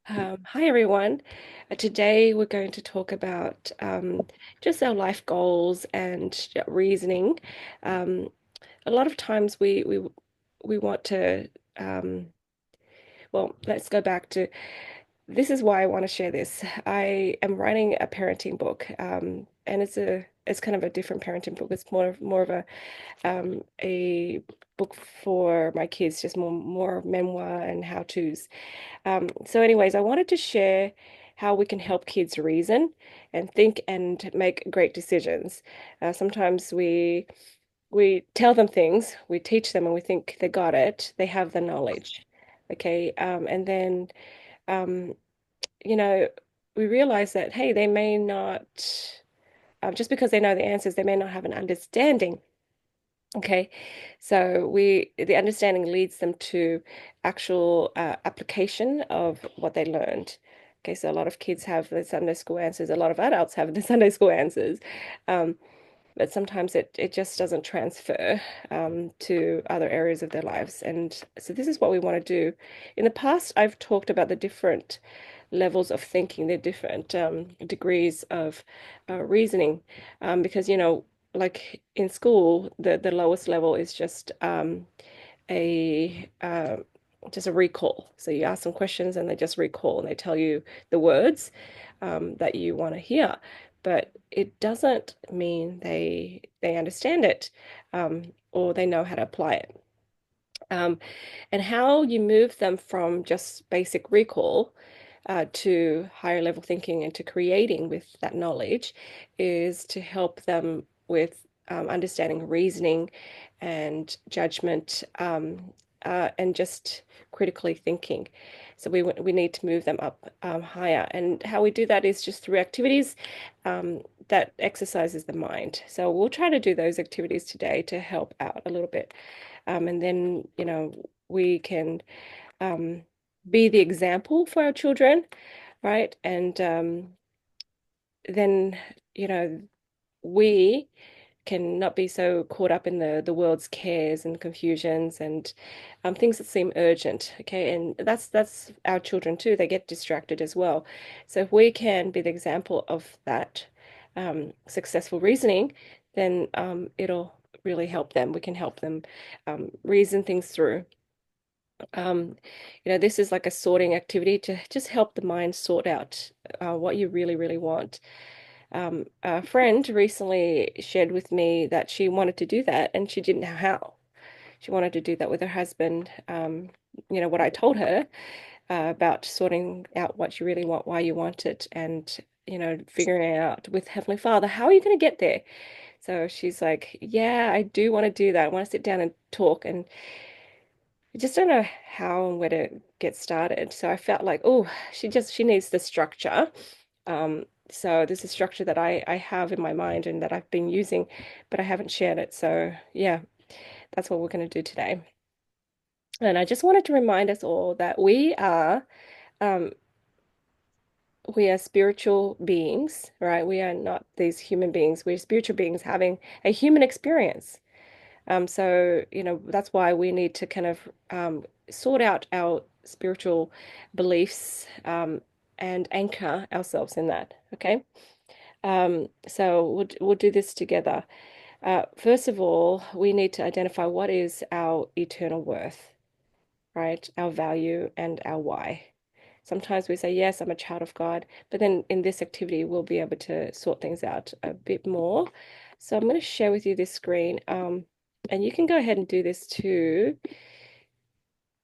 Hi everyone. Today we're going to talk about just our life goals and reasoning. Um, a lot of times we want to let's go back to this is why I want to share this. I am writing a parenting book, and it's kind of a different parenting book. It's more of a book for my kids, just more memoir and how-tos. So anyways, I wanted to share how we can help kids reason and think and make great decisions. Sometimes we tell them things, we teach them, and we think they got it, they have the knowledge. Okay, and then um, you know, we realize that hey, they may not just because they know the answers, they may not have an understanding. Okay, so the understanding leads them to actual application of what they learned. Okay, so a lot of kids have the Sunday school answers, a lot of adults have the Sunday school answers, um, but sometimes it just doesn't transfer to other areas of their lives. And so this is what we want to do. In the past, I've talked about the different levels of thinking, the different degrees of reasoning, because like in school, the lowest level is a just a recall. So you ask them questions and they just recall and they tell you the words that you want to hear. But it doesn't mean they understand it or they know how to apply it. Um, and how you move them from just basic recall to higher level thinking and to creating with that knowledge is to help them with understanding reasoning and judgment and just critically thinking. So we need to move them up higher. And how we do that is just through activities that exercises the mind. So we'll try to do those activities today to help out a little bit. And then, we can um, be the example for our children, right? And then, you know, we can not be so caught up in the world's cares and confusions and things that seem urgent. Okay, and that's our children too. They get distracted as well. So if we can be the example of that successful reasoning, then it'll really help them. We can help them reason things through. Um, this is like a sorting activity to just help the mind sort out what you really, really want. A friend recently shared with me that she wanted to do that and she didn't know how. She wanted to do that with her husband. What I told her about sorting out what you really want, why you want it, and figuring out with Heavenly Father, how are you going to get there? So she's like, yeah, I do want to do that. I want to sit down and talk. And I just don't know how and where to get started. So I felt like, oh, she needs the structure. So there's a structure that I have in my mind and that I've been using, but I haven't shared it. So yeah, that's what we're going to do today. And I just wanted to remind us all that um, we are spiritual beings, right? We are not these human beings. We're spiritual beings having a human experience. So, that's why we need to kind of sort out our spiritual beliefs and anchor ourselves in that. Okay. So we'll do this together. First of all, we need to identify what is our eternal worth, right? Our value and our why. Sometimes we say, yes, I'm a child of God, but then in this activity, we'll be able to sort things out a bit more. So I'm going to share with you this screen, and you can go ahead and do this too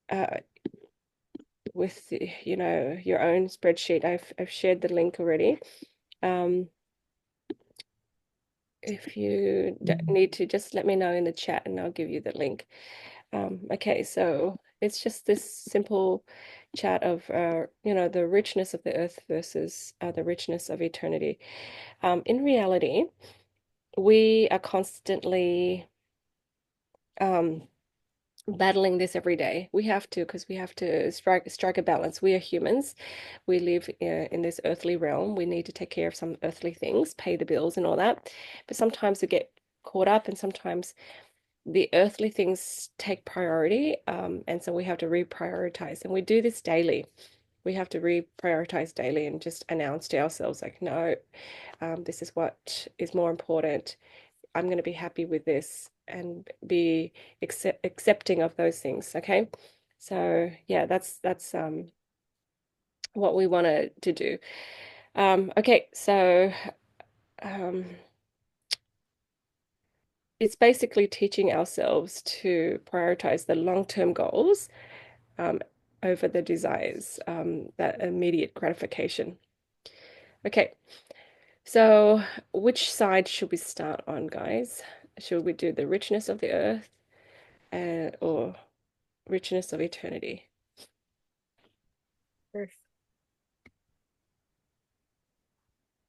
uh, with your own spreadsheet. I've shared the link already. Um, if you need to, just let me know in the chat, and I'll give you the link. Okay, so it's just this simple chat of the richness of the earth versus the richness of eternity. In reality, we are constantly um, battling this every day. We have to because we have to strike a balance. We are humans. We live in this earthly realm. We need to take care of some earthly things, pay the bills and all that. But sometimes we get caught up, and sometimes the earthly things take priority, and so we have to reprioritize. And we do this daily. We have to reprioritize daily and just announce to ourselves, like, no, this is what is more important. I'm going to be happy with this and be accepting of those things. Okay. So yeah, that's what we wanted to do. Okay, so um, it's basically teaching ourselves to prioritize the long-term goals um, over the desires, that immediate gratification. Okay, so which side should we start on, guys? Should we do the richness of the earth or richness of eternity? Earth.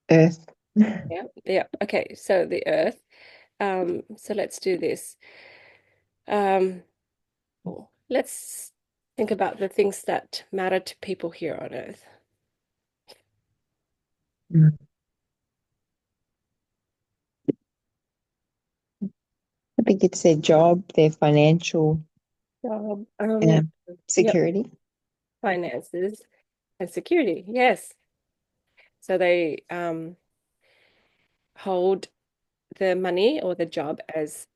Earth. Yeah, yeah. Okay, so the earth. So let's do this. Um, let's think about the things that matter to people here on earth. Mm. I think it's their job, their financial Job, um, yep, security. finances and security. Yes. So they hold the money or the job as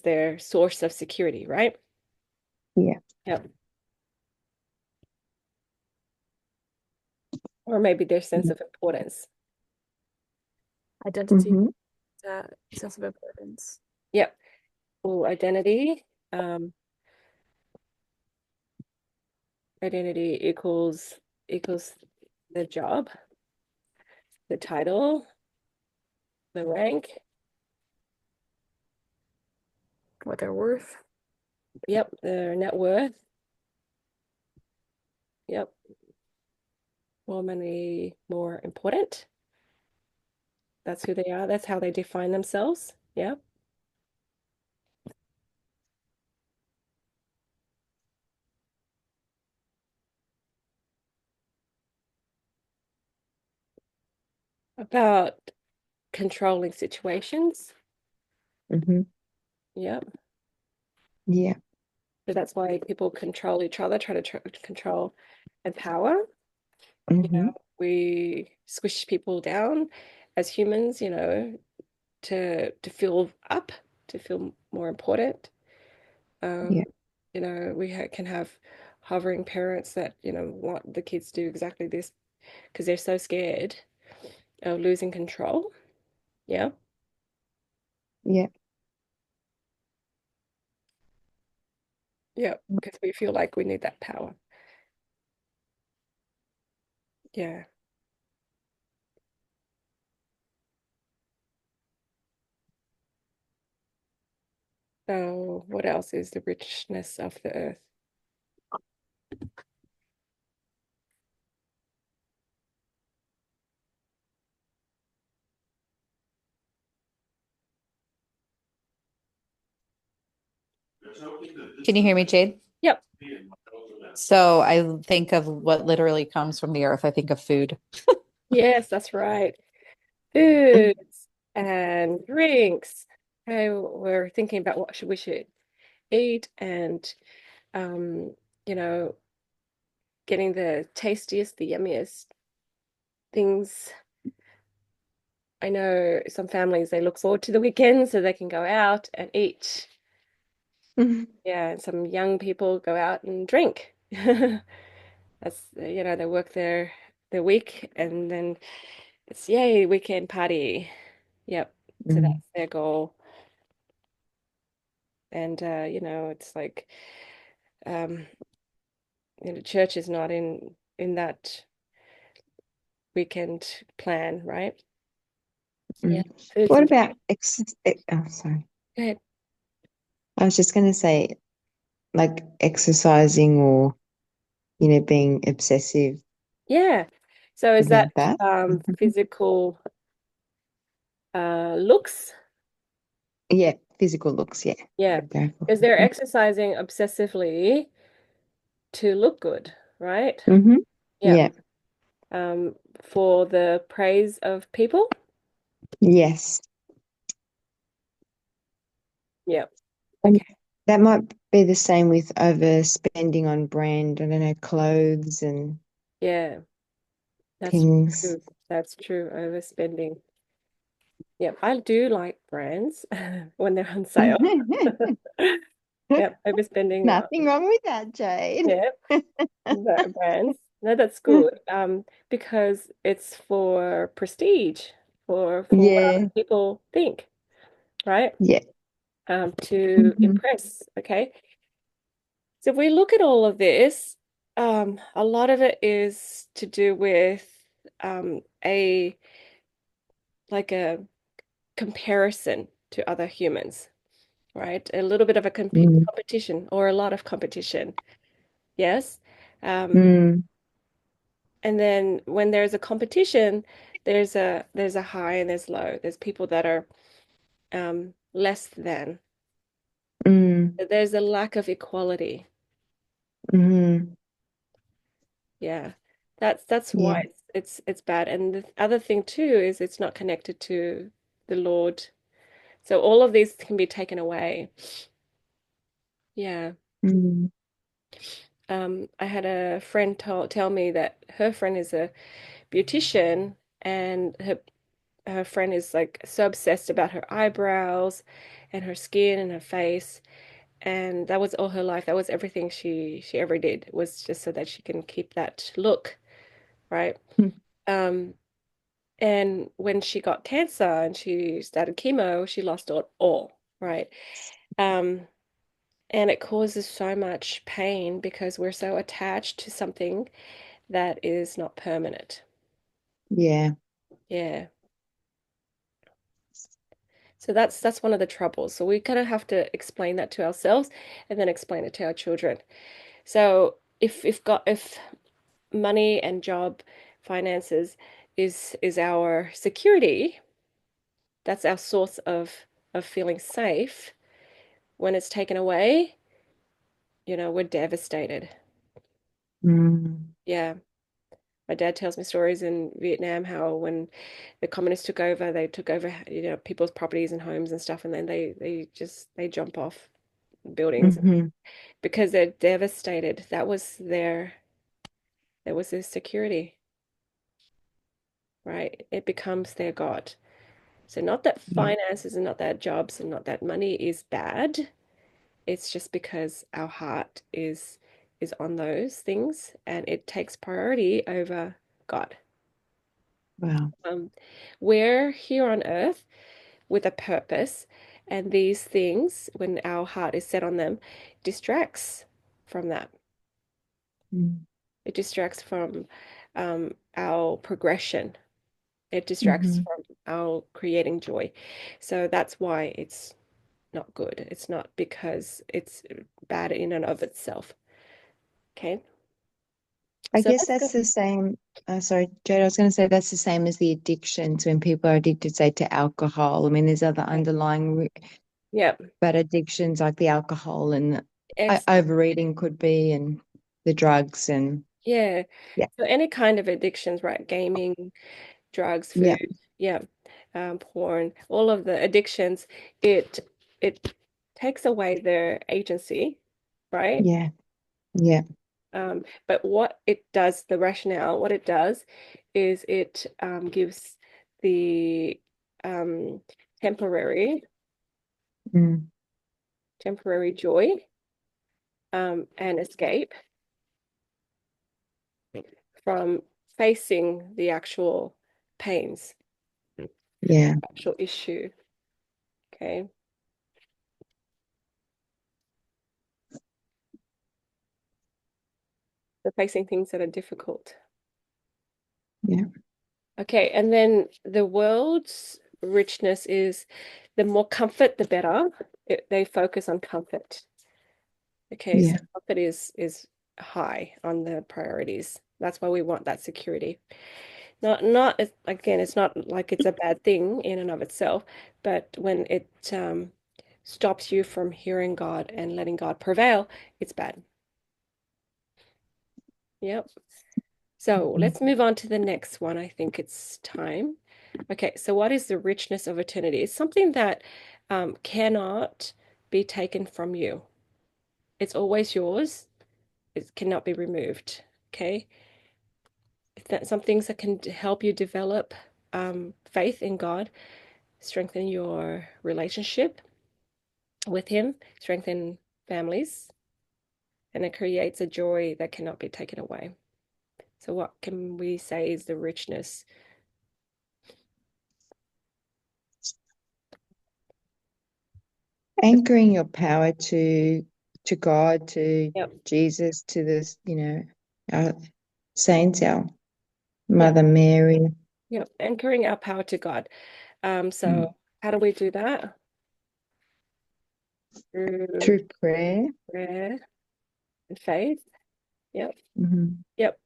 their source of security, right? Yeah. Yep. Or maybe their sense of importance. Identity. Mm-hmm. Sense of importance. Yep. Or identity. Um, identity equals the job, the title, the rank. What they're worth. Yep. Their net worth. Yep. More money, more important. That's who they are. That's how they define themselves. Yep. About controlling situations. Mm-hmm. Yep. Yeah. So that's why people control each other, try to control and power. You Mm-hmm. know, we squish people down as humans, to feel up, to feel more important. Yeah. Um, we can have hovering parents that, want the kids to do exactly this because they're so scared of losing control. Yeah. Yeah. Yeah. Because we feel like we need that power. Yeah. So what else is the richness of the earth? Can you hear me, Jade? Yep. So I think of what literally comes from the earth. I think of food. Yes, that's right. Mm. Foods and drinks. Okay, we're thinking about what should we should eat and um, you know, getting the tastiest, the yummiest things. I know some families they look forward to the weekend so they can go out and eat. Mhm. Yeah, and some young people go out and drink. That's they work their week and then it's yay, weekend party. Yep. So Mm. that's their goal. And it's like um church is not in that weekend plan, right? Yeah. Mm. Foods What and about drink. oh, sorry. Go ahead. I was just going to say, like exercising or, being obsessive Yeah. So is about that that. Mhm. physical looks? Yeah, physical looks. Yeah. Yeah. Go for Because they're it. exercising obsessively to look good, right? Mm-hmm. Yeah. Yeah. For the praise of people. Yes. Yeah. And Okay. that might be the same with overspending on brand, I don't know, clothes and Yeah, that's things. true. That's true. Overspending. Yeah, I do like brands when they're on sale. Yep, overspending. Nothing wrong with that, Jade. Yeah, brands. No, that's good. Because it's for prestige, for what other Yeah, people think, right? yeah. To Hmm. impress. Okay. So if we look at all of this, a lot of it is to do with a like a comparison to other humans, right? A little bit of a Mm, competition or a lot of competition. Yes. Um, mm, and then when there's a competition, there's a high and there's low. There's people that are less than. mm, There's a lack of equality. mm. Yeah. That's Yeah, why it's bad. And the other thing too is it's not connected to the Lord. So all of these can be taken away. Yeah. mm, I had a friend tell me that her friend is a beautician and her friend is like so obsessed about her eyebrows and her skin and her face. And that was all her life. That was everything she ever did was just so that she can keep that look, right? mm. Um, and when she got cancer and she started chemo, she lost it all, right? Um, and it causes so much pain because we're so attached to something that is not permanent. Yeah. Yeah. So that's one of the troubles. So we kind of have to explain that to ourselves and then explain it to our children. So if money and job finances is our security, that's our source of feeling safe. When it's taken away, we're devastated. Mm, Yeah. My dad tells me stories in Vietnam how when the communists took over, they took over, people's properties and homes and stuff, and then they jump off buildings hmm. because they're devastated. That was their security, right? It becomes their God. So not that Yeah. finances and not that jobs and not that money is bad. It's just because our heart is on those things and it takes priority over God. Wow. Um, we're here on earth with a purpose, and these things, when our heart is set on them, distracts from that. Mm, It distracts from our progression. It distracts hmm. from our creating joy. So that's why it's not good. It's not because it's bad in and of itself. Okay. I So guess let's that's go. the same. Sorry, Jade, I was going to say that's the same as the addictions when people are addicted, say, to alcohol. I mean, there's other Okay. underlying Yeah. bad addictions like the alcohol and Excellent. overeating could be, and the drugs and Yeah. yeah, So any kind of addictions, right? Gaming, drugs, yeah, food, yeah, porn, all of the addictions, it it takes away their agency, right? yeah, yeah. But what it does, the rationale, what it does is it gives the um, temporary Mm, temporary joy and escape from facing the actual pains, yeah. actual issue. Okay. So facing things that are difficult. Yeah. Okay, and then the world's richness is the more comfort, the better. They focus on comfort. Okay, so Yeah. comfort is high on the priorities. That's why we want that security. Not again, it's not like it's a bad thing in and of itself, but when it stops you from hearing God and letting God prevail, it's bad. Yep. So Mm. let's move on to the next one. I think it's time. Okay, so what is the richness of eternity? It's something that cannot be taken from you. It's always yours. It cannot be removed. Okay. some things that can help you develop faith in God, strengthen your relationship with Him, strengthen families, and it creates a joy that cannot be taken away. So, what can we say is the richness? Anchoring your power to God, to Yep. Jesus, to this, our saints, our Mother Mary. Yep. Anchoring our power to God. So how do we do that? Through prayer. Prayer and faith. Yep. Mm-hmm. Yep.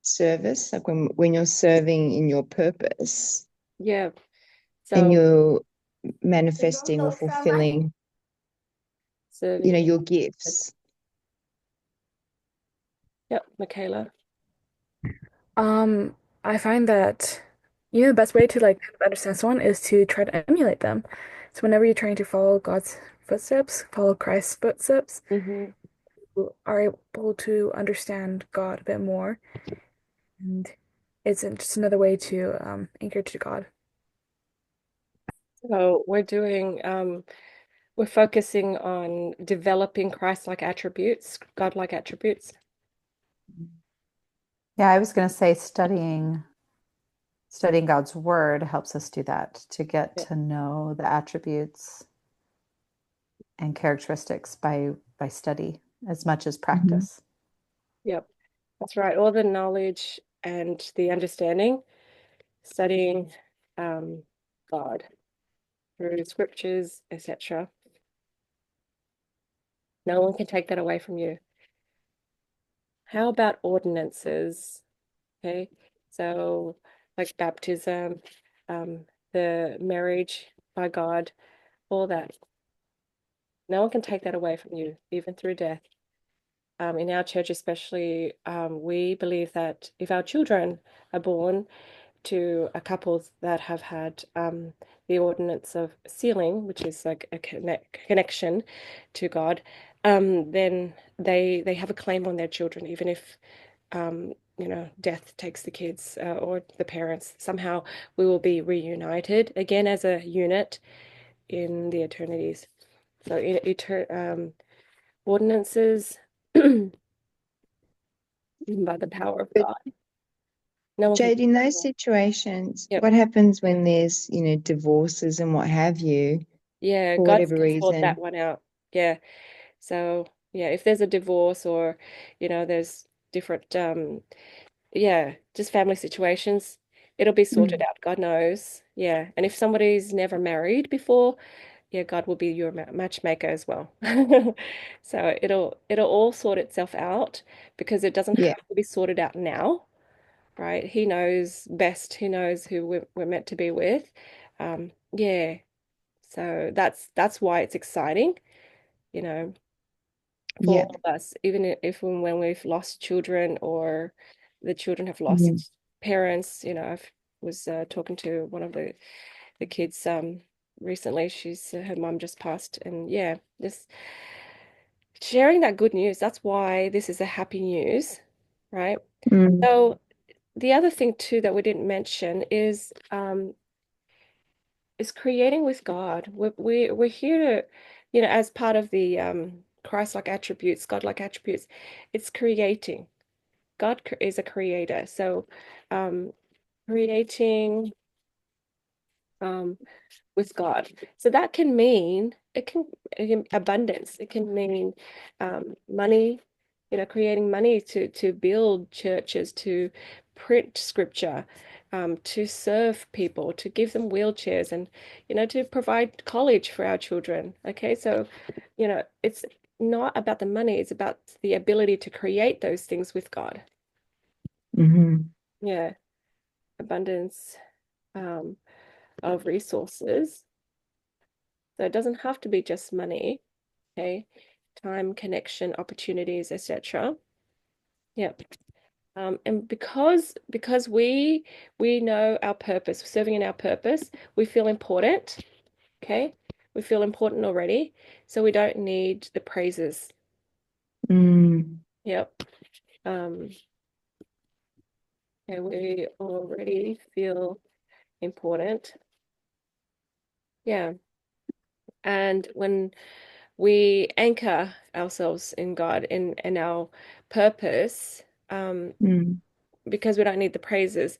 Service, like when you're serving in your purpose Yeah. and So you're manifesting or fulfilling, serving. your gifts. Yep, Michaela. I find that the best way to like understand someone is to try to emulate them. So whenever you're trying to follow God's footsteps, follow Christ's footsteps, Mm-hmm. you are able to understand God a bit more, and it's just another way to anchor to God. So we're focusing on developing Christ-like attributes, God-like attributes. Yeah, I was going to say studying God's word helps us do that, to get to know the attributes and characteristics by study as much as practice. Yep, that's right. All the knowledge and the understanding, studying God through the scriptures, etc. No one can take that away from you. How about ordinances? Okay, so like baptism, the marriage by God, all that. No one can take that away from you, even through death. In our church, especially, we believe that if our children are born to a couple that have had the ordinance of sealing, which is like a connection to God, then they have a claim on their children, even if death takes the kids or the parents. Somehow we will be reunited again as a unit in the eternities. So ordinances by the power of But God. No one can. Jade, in those situations, Yep. what happens when there's, divorces and what have you, Yeah, for God whatever can sort that reason? one out. Yeah. So yeah, if there's a divorce or there's different just family situations, it'll be sorted out. God knows. Yeah. And if somebody's never married before, yeah, God will be your matchmaker as well. So it'll all sort itself out because it doesn't Yeah. have to be sorted out now, right? He knows best. He knows who we're meant to be with. Yeah. So that's why it's exciting, you know, for Yeah. all of us, even if when we've lost children or the children have Mhm. lost parents. I was talking to one of the kids recently. She's her mom just passed, and yeah, just sharing that good news. That's why this is a happy news, right? Mm. So the other thing too that we didn't mention is creating with God. We're here to, as part of the Christ-like attributes, God-like attributes, it's creating. God is a creator. So creating with God. So that can mean it can abundance. It can mean money, creating money to build churches, to print scripture, to serve people, to give them wheelchairs, and to provide college for our children. Okay, so it's not about the money; it's about the ability to create those things with God. Mm-hmm. Yeah, abundance of resources. So it doesn't have to be just money, okay? Time, connection, opportunities, etc. Yep. And because we know our purpose, we're serving in our purpose, we feel important, okay? We feel important already, so we don't need the praises. Mm. Yep. And we already feel important. Yeah. And when we anchor ourselves in God in our purpose, Mm. because we don't need the praises,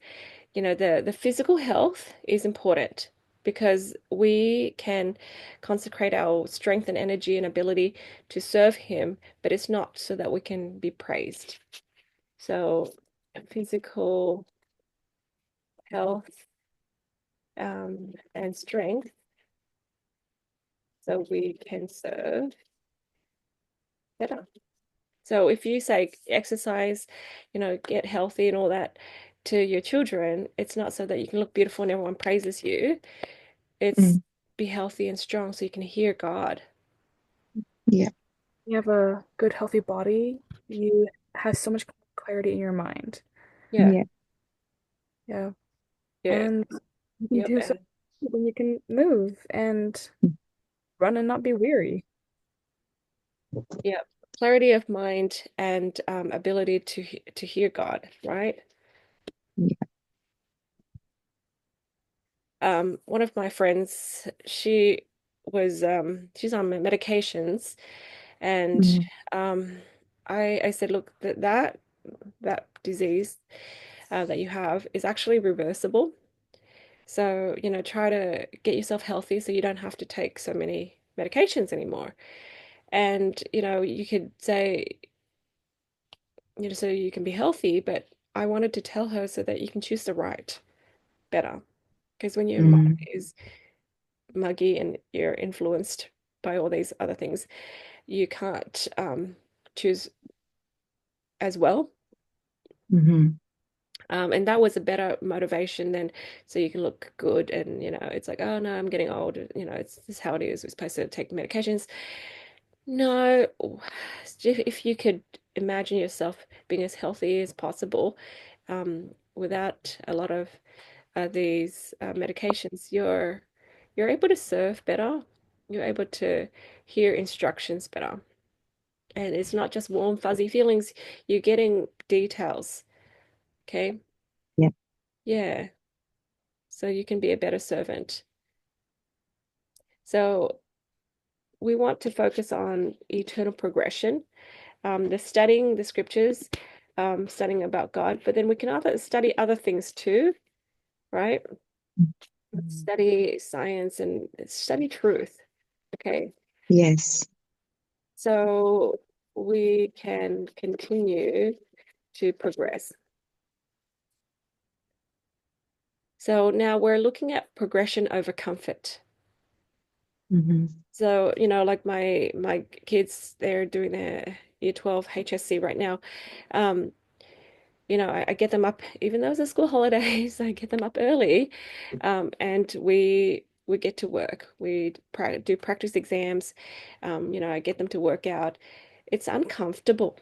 the physical health is important because we can consecrate our strength and energy and ability to serve Him, but it's not so that we can be praised. So physical health and strength so we can serve better. So if you say exercise, get healthy and all that to your children, it's not so that you can look beautiful and everyone praises you. It's Mm. be healthy and strong so you can hear God. Yeah. You have a good, healthy body. You have so much clarity in your mind. Yeah, Yeah. Yeah. yeah, And you can yep, do so and when you can move and run and not be weary. yep. Clarity of mind and ability to hear God, right? Yeah. One of my friends, she's on medications, and Mm. um, I said, look, that disease that you have is actually reversible. So, try to get yourself healthy so you don't have to take so many medications anymore. And, you could say, so you can be healthy, but I wanted to tell her so that you can choose the right better. Because when your mind Mm. is muggy and you're influenced by all these other things, you can't choose as well. Mm-hmm. And that was a better motivation than so you can look good and it's like, oh no, I'm getting old, it's this is how it is. We're supposed to take medications. No, if you could imagine yourself being as healthy as possible, without a lot of these medications, you're able to serve better. You're able to hear instructions better. And it's not just warm, fuzzy feelings. You're getting details. Okay. Yeah. Yeah. So you can be a better servant. So we want to focus on eternal progression, the studying the scriptures, studying about God, but then we can other study other things too, right? Mm. Study science and study truth. Okay. Yes. So we can continue to progress. So now we're looking at progression over comfort. Mm-hmm. So, like my kids, they're doing their year 12 HSC right now. Um, I get them up, even though it's a school holidays, I get them up early, and we get to work. We do practice exams. I get them to work out. It's uncomfortable,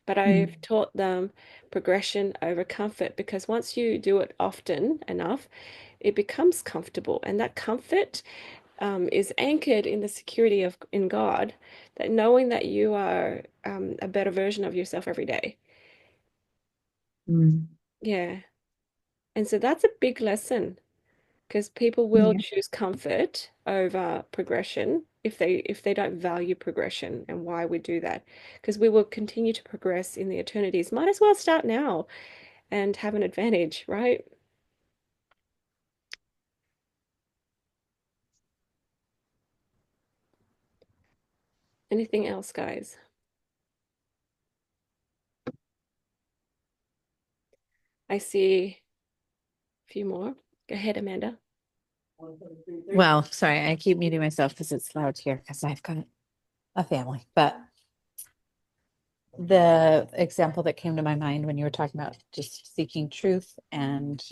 but Mm. I've taught them progression over comfort because once you do it often enough, it becomes comfortable, and that comfort is anchored in the security of in God, that knowing that you are a better version of yourself every day. Mm. Yeah. And so that's a big lesson because people will Yeah. choose comfort over progression if they don't value progression and why we do that. Because we will continue to progress in the eternities. Might as well start now and have an advantage, right? Anything else, guys? I see a few more. Go ahead, Amanda. Well, sorry, I keep muting myself because it's loud here because I've got a family. But the example that came to my mind when you were talking about just seeking truth and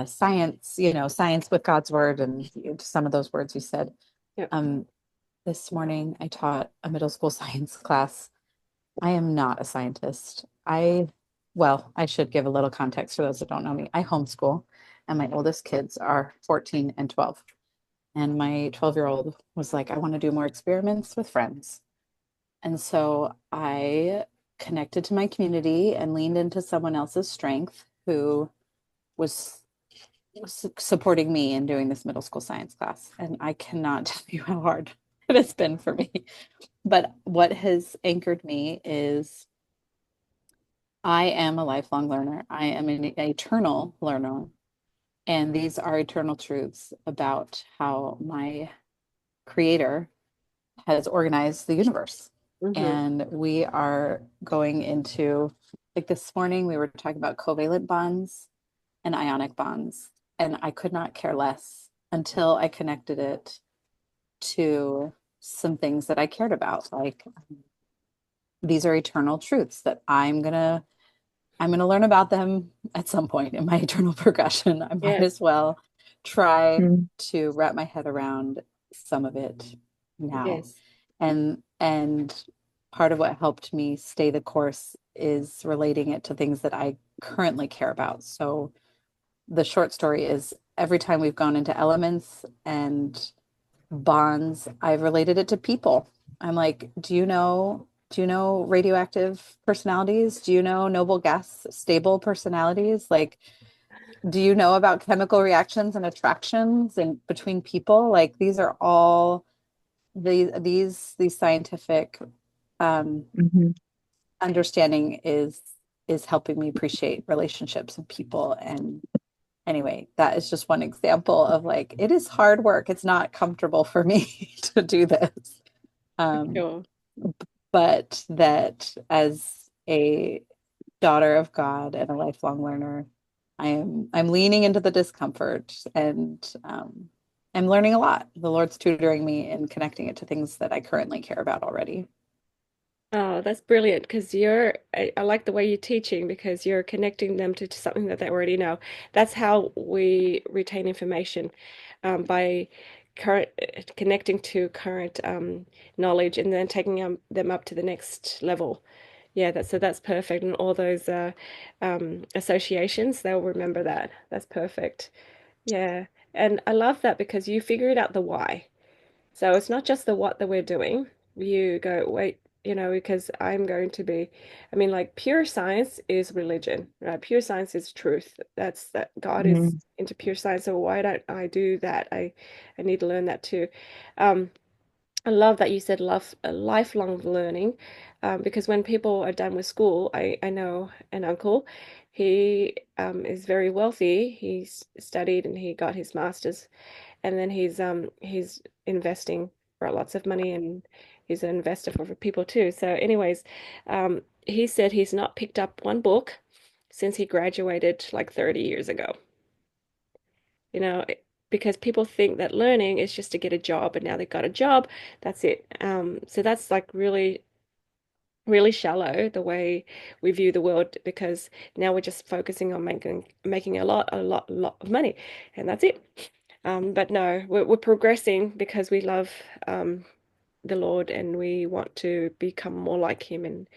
science, science with God's word and some of those words you said. Yep. This morning I taught a middle school science class. I am not a scientist. I should give a little context for those that don't know me. I homeschool, and my oldest kids are 14 and 12. And my 12-year-old was like, I want to do more experiments with friends. And so I connected to my community and leaned into someone else's strength who was supporting me in doing this middle school science class. And I cannot tell you how hard it has been for me. But what has anchored me is I am a lifelong learner. I am an eternal learner. And these are eternal truths about how my creator has organized the universe. Hmm. And we are going into, like this morning, we were talking about covalent bonds and ionic bonds. And I could not care less until I connected it to some things that I cared about. Like these are eternal truths that I'm gonna learn about them at some point in my eternal progression. I might Yes. as well try Mm. to wrap my head around some of it now. Yes. And part of what helped me stay the course is relating it to things that I currently care about. So the short story is every time we've gone into elements and bonds, I've related it to people. I'm like, do you know radioactive personalities? Do you know noble gas stable personalities? Like, do you know about chemical reactions and attractions and between people? Like these are all these scientific um Mhm. understanding is helping me appreciate relationships and people. And anyway, that is just one example of like it is hard work. It's not comfortable for me to do this. Um, Sure. but that as a daughter of God and a lifelong learner, I'm leaning into the discomfort and I'm learning a lot. The Lord's tutoring me and connecting it to things that I currently care about already. Oh, that's brilliant because I like the way you're teaching because you're connecting them to something that they already know. That's how we retain information, by current connecting to current knowledge and then taking them up to the next level. Yeah, that's perfect. And all those associations, they'll remember that. That's perfect. Yeah. And I love that because you figured out the why. So it's not just the what that we're doing. You go, wait, because I'm going to be, I mean, like pure science is religion, right? Pure science is truth. That's that God is Mhm. into pure science. So why don't I do that? I need to learn that too. Um, I love that you said love lifelong learning, because when people are done with school, I know an uncle. He is very wealthy. He's studied and he got his master's, and then he's investing for lots of money, and he's an investor for people too. So anyways, he said he's not picked up one book since he graduated like 30 years ago. You know, because people think that learning is just to get a job, and now they've got a job, that's it. So that's like really really shallow the way we view the world, because now we're just focusing on making a lot of money, and that's it. But no, we're progressing because we love the Lord, and we want to become more like him, and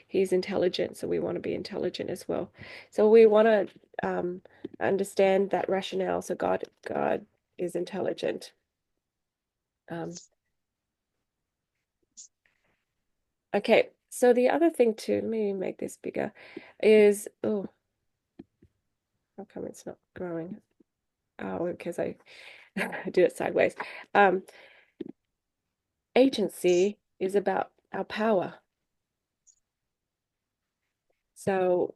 he's intelligent, so we want to be intelligent as well. So we want to understand that rationale. So God is intelligent. Um, okay. So the other thing too, let me make this bigger, is, oh, how come it's not growing? Oh, because I did it sideways. Um, Agency is about our power. So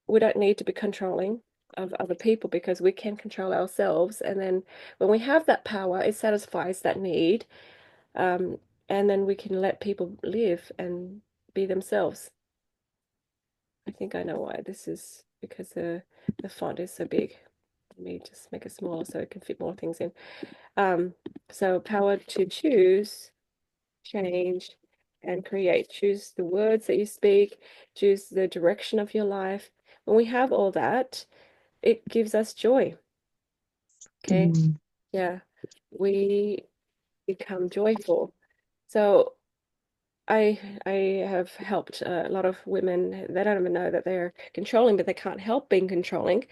we don't need to be controlling of other people because we can control ourselves. And then when we have that power, it satisfies that need. Um, and then we can let people live and be themselves. I think I know why this is, because the font is so big. Let me just make it smaller so it can fit more things in. Um, so power to choose, change, and create. Choose the words that you speak, choose the direction of your life. When we have all that, it gives us joy. Okay. Mm. Yeah. We become joyful. So I have helped a lot of women. They don't even know that they're controlling, but they can't help being controlling,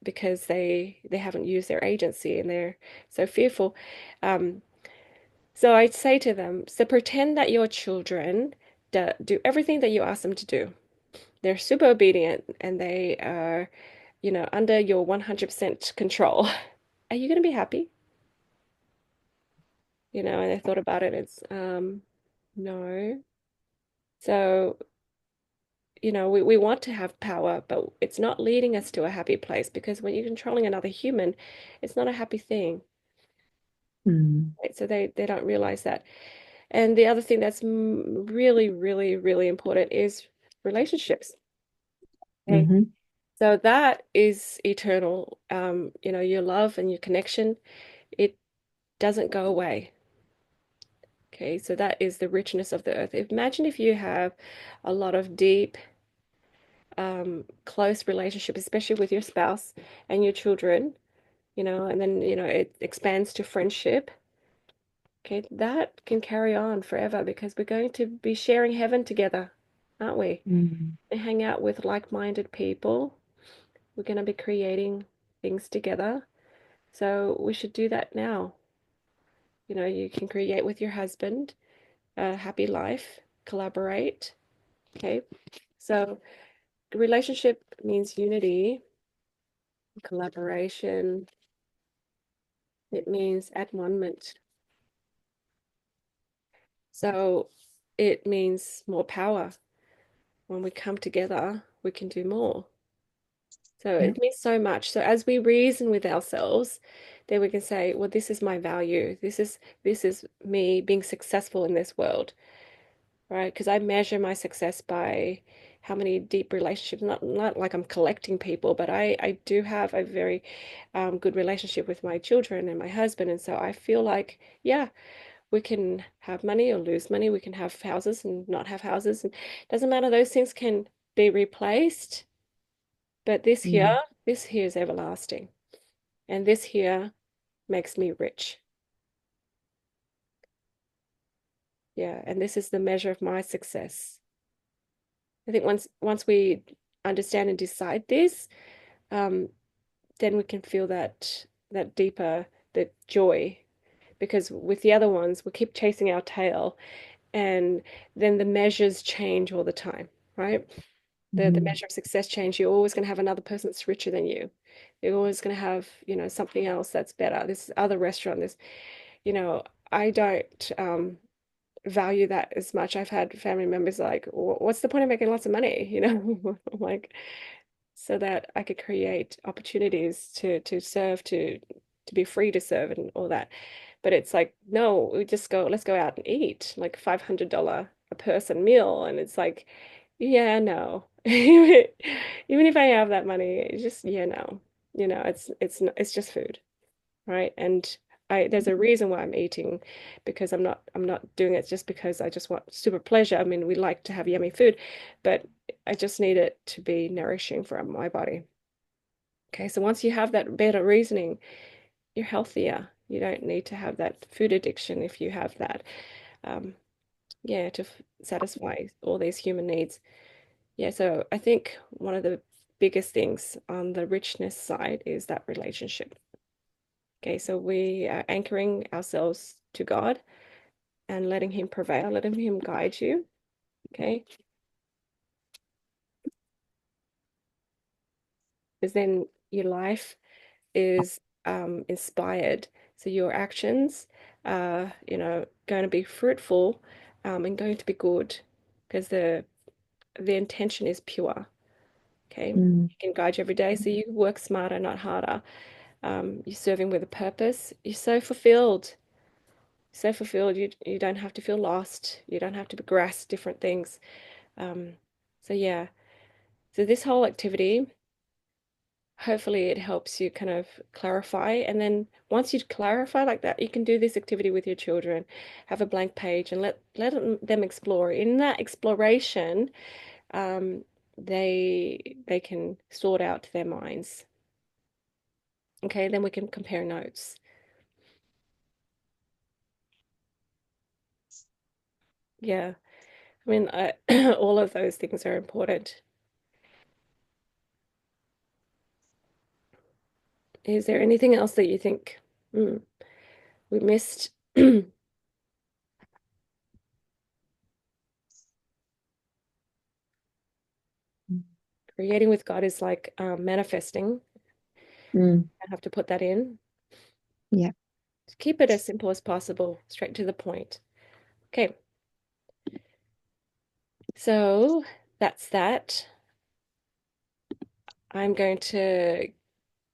because they haven't used their agency and they're so fearful. Um, So I'd say to them, so pretend that your children do everything that you ask them to do. They're super obedient and they are, under your 100% control. Are you going to be happy? And I thought about it. It's no. So, we want to have power, but it's not leading us to a happy place because when you're controlling another human, it's not a happy thing. Mm. Right? So they don't realize that. And the other thing that's really, really, really important is relationships. Okay. Hmm. So that is eternal. Your love and your connection, it doesn't go away. Okay. So that is the richness of the earth. Imagine if you have a lot of deep, close relationship, especially with your spouse and your children, and then, it expands to friendship. Okay. That can carry on forever because we're going to be sharing heaven together, aren't we? Mm. And hang out with like-minded people. We're going to be creating things together. So we should do that now. You can create with your husband a happy life, collaborate. Okay. So relationship means unity, collaboration. It means admonment. So it means more power. When we come together, we can do more. So Yeah. it means so much. So as we reason with ourselves, then we can say, well, this is my value. This is me being successful in this world, right? Because I measure my success by how many deep relationships, not like I'm collecting people, but I do have a very good relationship with my children and my husband. And so I feel like, yeah, we can have money or lose money. We can have houses and not have houses. And it doesn't matter. Those things can be replaced. But Mm. this here is everlasting. And this here makes me rich. Yeah. And this is the measure of my success. I think once we understand and decide this, um, then we can feel that deeper, the joy. Because with the other ones, we keep chasing our tail, and then the measures change all the time, right? The Mhm. measure of success change. You're always going to have another person that's richer than you. You're always going to have, something else that's better. This other restaurant, this, you know, I don't value that as much. I've had family members like, what's the point of making lots of money? Like, so that I could create opportunities to serve, to be free to serve and all that. But it's like, no, let's go out and eat, like $500 a person meal. And it's like, yeah, no. Even if I have that money, it's just, yeah, no. It's just food, right? And there's a reason why I'm eating because I'm not doing it just because I just want super pleasure. I mean, we like to have yummy food, but I just need it to be nourishing for my body. Okay, so once you have that better reasoning, you're healthier. You don't need to have that food addiction if you have that. Um, yeah, to satisfy all these human needs. Yeah, so I think one of the biggest things on the richness side is that relationship. Okay, so we are anchoring ourselves to God and letting Him prevail, letting Him guide you. Okay, because then your life is inspired. So your actions are, going to be fruitful and going to be good because the intention is pure. Okay, Mm. He can guide you every day. So you work smarter, not harder. You're serving with a purpose. You're so fulfilled. So fulfilled. You don't have to feel lost. You don't have to grasp different things. Um, so yeah. So this whole activity, hopefully it helps you kind of clarify. And then once you clarify like that, you can do this activity with your children, have a blank page and let them explore. In that exploration, um, they can sort out their minds. Okay, then we can compare notes. Yeah, I mean, all of those things are important. Is there anything else that you think we missed? Creating with God is like manifesting. Mm. I have to put that in. Yeah. Keep it as simple as possible, straight to the point. Okay. So that's that. I'm going to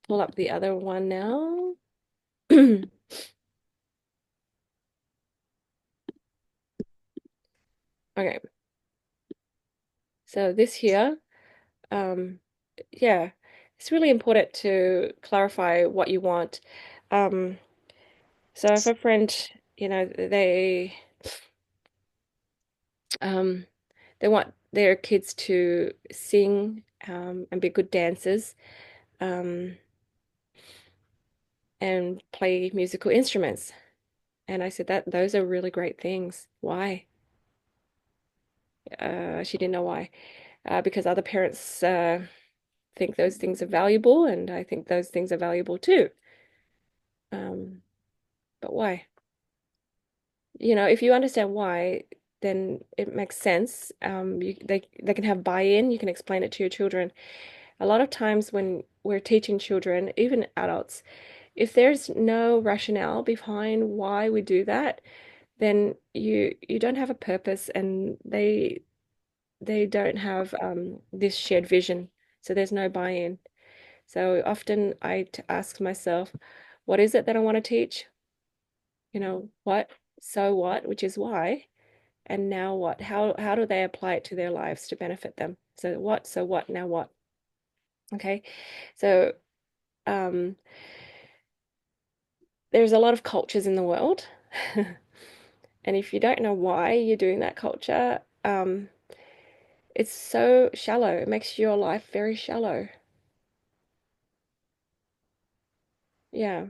pull up the other one now. Okay. So this here, um, yeah, it's really important to clarify what you want. Um, so if a friend, um, they want their kids to sing and be good dancers and play musical instruments. And I said that those are really great things. Why? She didn't know why. Because other parents think those things are valuable, and I think those things are valuable too. But why? If you understand why, then it makes sense. They can have buy-in. You can explain it to your children. A lot of times when we're teaching children, even adults, if there's no rationale behind why we do that, then you don't have a purpose, and they don't have this shared vision. So there's no buy-in. So often ask myself, what is it that I want to teach? What, so what, which is why, and now what? How do they apply it to their lives to benefit them? So what, now what? Okay. So um, there's a lot of cultures in the world. And if you don't know why you're doing that culture, it's so shallow. It makes your life very shallow. Yeah.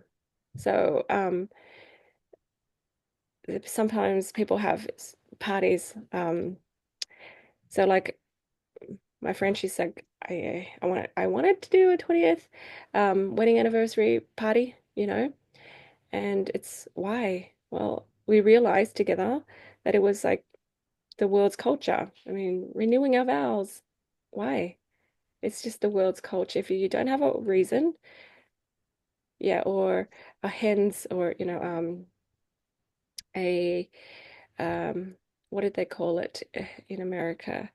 So sometimes people have parties. So like my friend, she said, I wanted to do a 20th wedding anniversary party, and it's why. Well, we realized together that it was like the world's culture. I mean, renewing our vows. Why? It's just the world's culture. If you don't have a reason, yeah, or a hens, or a um what did they call it in America?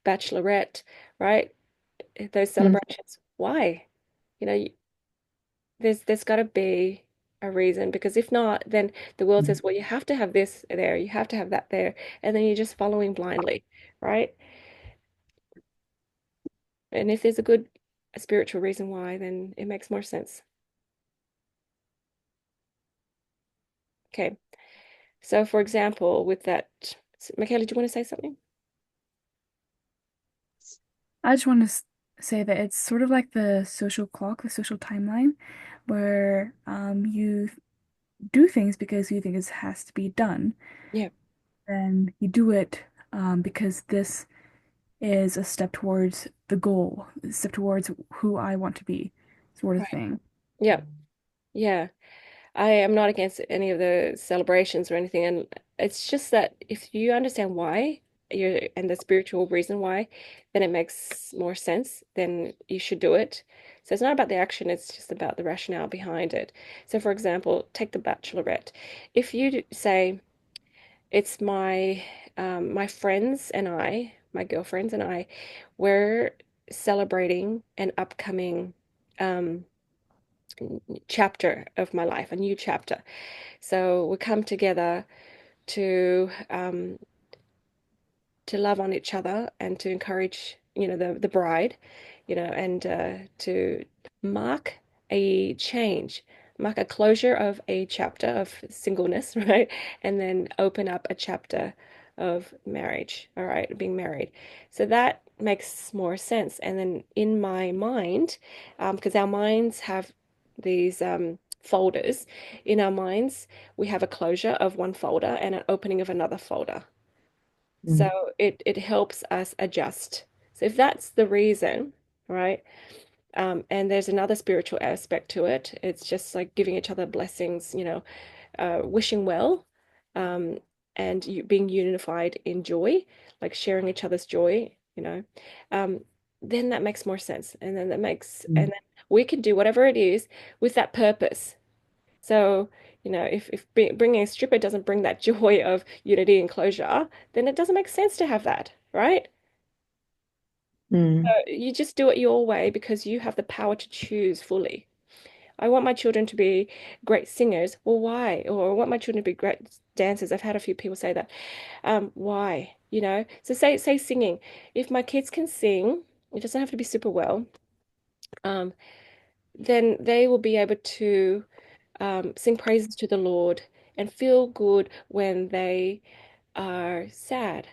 Bachelorette, right? Those Mm. celebrations. Why? You know, there's got to be a reason, because if not, then the world says, well, you have to have this there, you have to have that there, and then you're just following blindly, right? And if there's a spiritual reason why, then it makes more sense. Okay. So for example, with that, Michaela, do you want to say something? I just want to say that it's sort of like the social clock, the social timeline, where you do things because you think it has to be done, Yeah, and you do it because this is a step towards the goal, a step towards who I want to be, sort of right. thing. Yeah, yeah. I am not against any of the celebrations or anything, and it's just that if you understand why you're and the spiritual reason why, then it makes more sense. Then you should do it. So it's not about the action; it's just about the rationale behind it. So, for example, take the Bachelorette. If you say it's my friends and I, my girlfriends and I, we're celebrating an upcoming um, chapter of my life, a new chapter. So we come together to love on each other and to encourage, the bride, and to mark a change, mark a closure of a chapter of singleness, right? And then open up a chapter of marriage, all right, being married. So that makes more sense. And then in my mind, because our minds have these folders, in our minds, we have a closure of one folder and an opening of another folder. So Mm. it helps us adjust. So if that's the reason, right? And there's another spiritual aspect to it. It's just like giving each other blessings, wishing well, um, and being unified in joy, like sharing each other's joy. Um, then that makes more sense. And then Mm. and then we can do whatever it is with that purpose. So, if bringing a stripper doesn't bring that joy of unity and closure, then it doesn't make sense to have that, right? Mm. You just do it your way because you have the power to choose fully. I want my children to be great singers. Well, why? Or I want my children to be great dancers. I've had a few people say that. Why? So say singing. If my kids can sing, it doesn't have to be super well. Um, then they will be able to sing praises to the Lord and feel good when they are sad,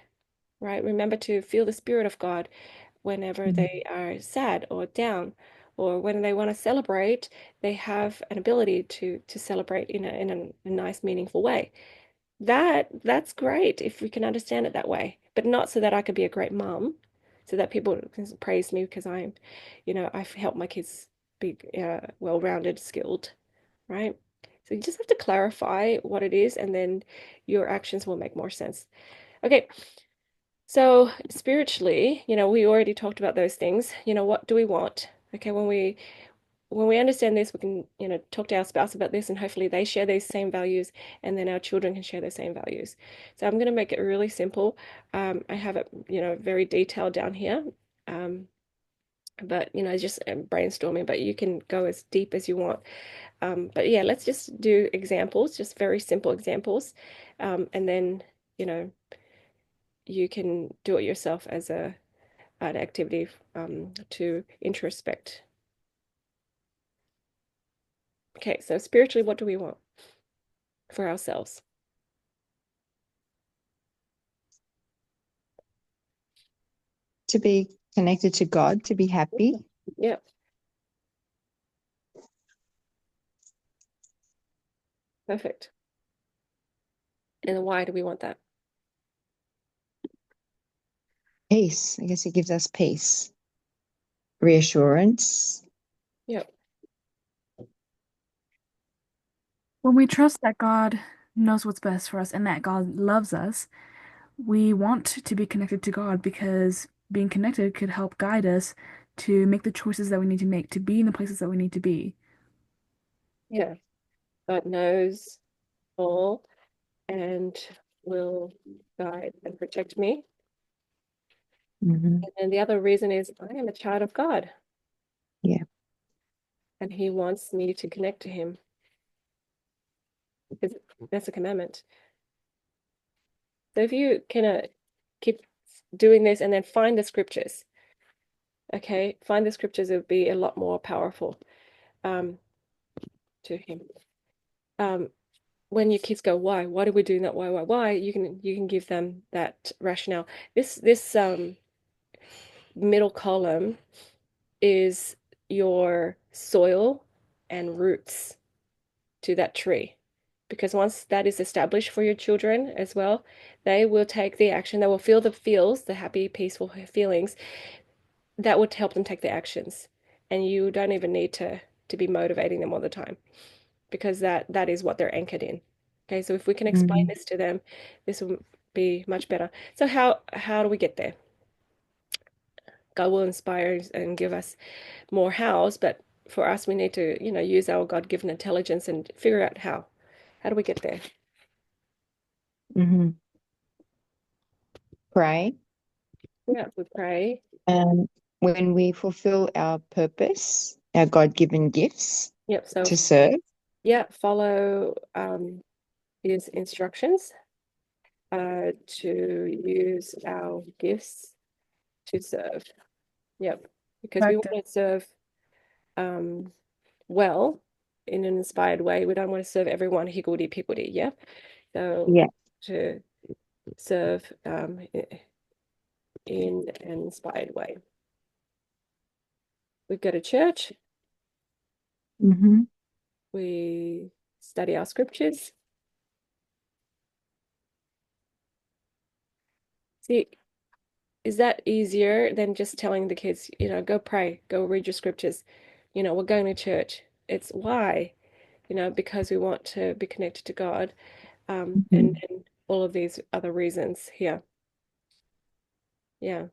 right? Remember to feel the Spirit of God whenever Mm. they are sad or down, or when they want to celebrate, they have an ability to celebrate in a nice, meaningful way. That's great if we can understand it that way, but not so that I could be a great mom, so that people can praise me because I've helped my kids be well-rounded, skilled, right? So you just have to clarify what it is, and then your actions will make more sense. Okay, so spiritually, we already talked about those things. What do we want? Okay, when we understand this, we can, talk to our spouse about this, and hopefully they share these same values, and then our children can share those same values. So I'm going to make it really simple. I have it, very detailed down here. But it's just brainstorming, but you can go as deep as you want. But yeah, let's just do examples, just very simple examples. And then, you know, you can do it yourself as an activity to introspect. Okay, so spiritually, what do we want for ourselves? To be connected to God, to be happy. Yeah, perfect. And why do we want that? Peace. I guess it gives us peace, reassurance. Yeah, When we trust that God knows what's best for us and that God loves us, we want to be connected to God because being connected could help guide us to make the choices that we need to make, to be in the places that we need to be. yeah. God knows all and will guide and protect me. Hmm. And then the other reason is I am a child of God, Yeah. and He wants me to connect to Him because that's a commandment. So if you can keep doing this and then find the scriptures, okay, find the scriptures, it would be a lot more powerful um, to Him. Um, when your kids go, why? Why are we doing that? Why? You can give them that rationale. This middle column is your soil and roots to that tree. Because once that is established for your children as well, they will take the action, they will feel the feels, the happy, peaceful feelings that would help them take the actions. And you don't even need to be motivating them all the time because that is what they're anchored in. Okay, so if we can explain Mm. this to them, this will be much better. So how do we get there? God will inspire and give us more hows, but for us, we need to, use our God-given intelligence and figure out how. How do we get there? Hmm. Pray. Yeah, we pray. And when we fulfill our purpose, our God-given gifts Yep. So, to serve. yeah, follow his instructions to use our gifts to serve. Yep. Because we Correct. want to serve um, well in an inspired way. We don't want to serve everyone higgledy-piggledy. Yeah. So Yeah. to serve in an inspired way. We go to church, Hmm. we study our scriptures. See, is that easier than just telling the kids, go pray, go read your scriptures? We're going to church. It's why, because we want to be connected to God, and Hmm. then all of these other reasons here. Yeah.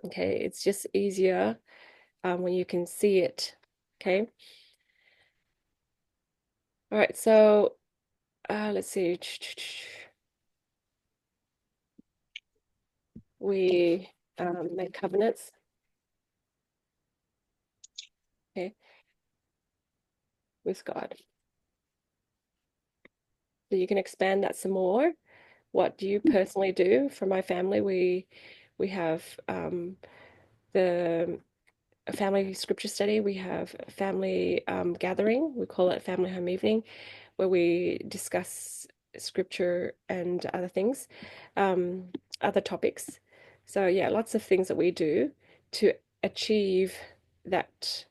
Okay, it's just easier when you can see it. Okay. All right, so let's see. We make covenants. Okay, with God. So you can expand that some more. What do you personally do? For my family, we have the a family scripture study. We have a family gathering. We call it family home evening, where we discuss scripture and other things, other topics. So yeah, lots of things that we do to achieve that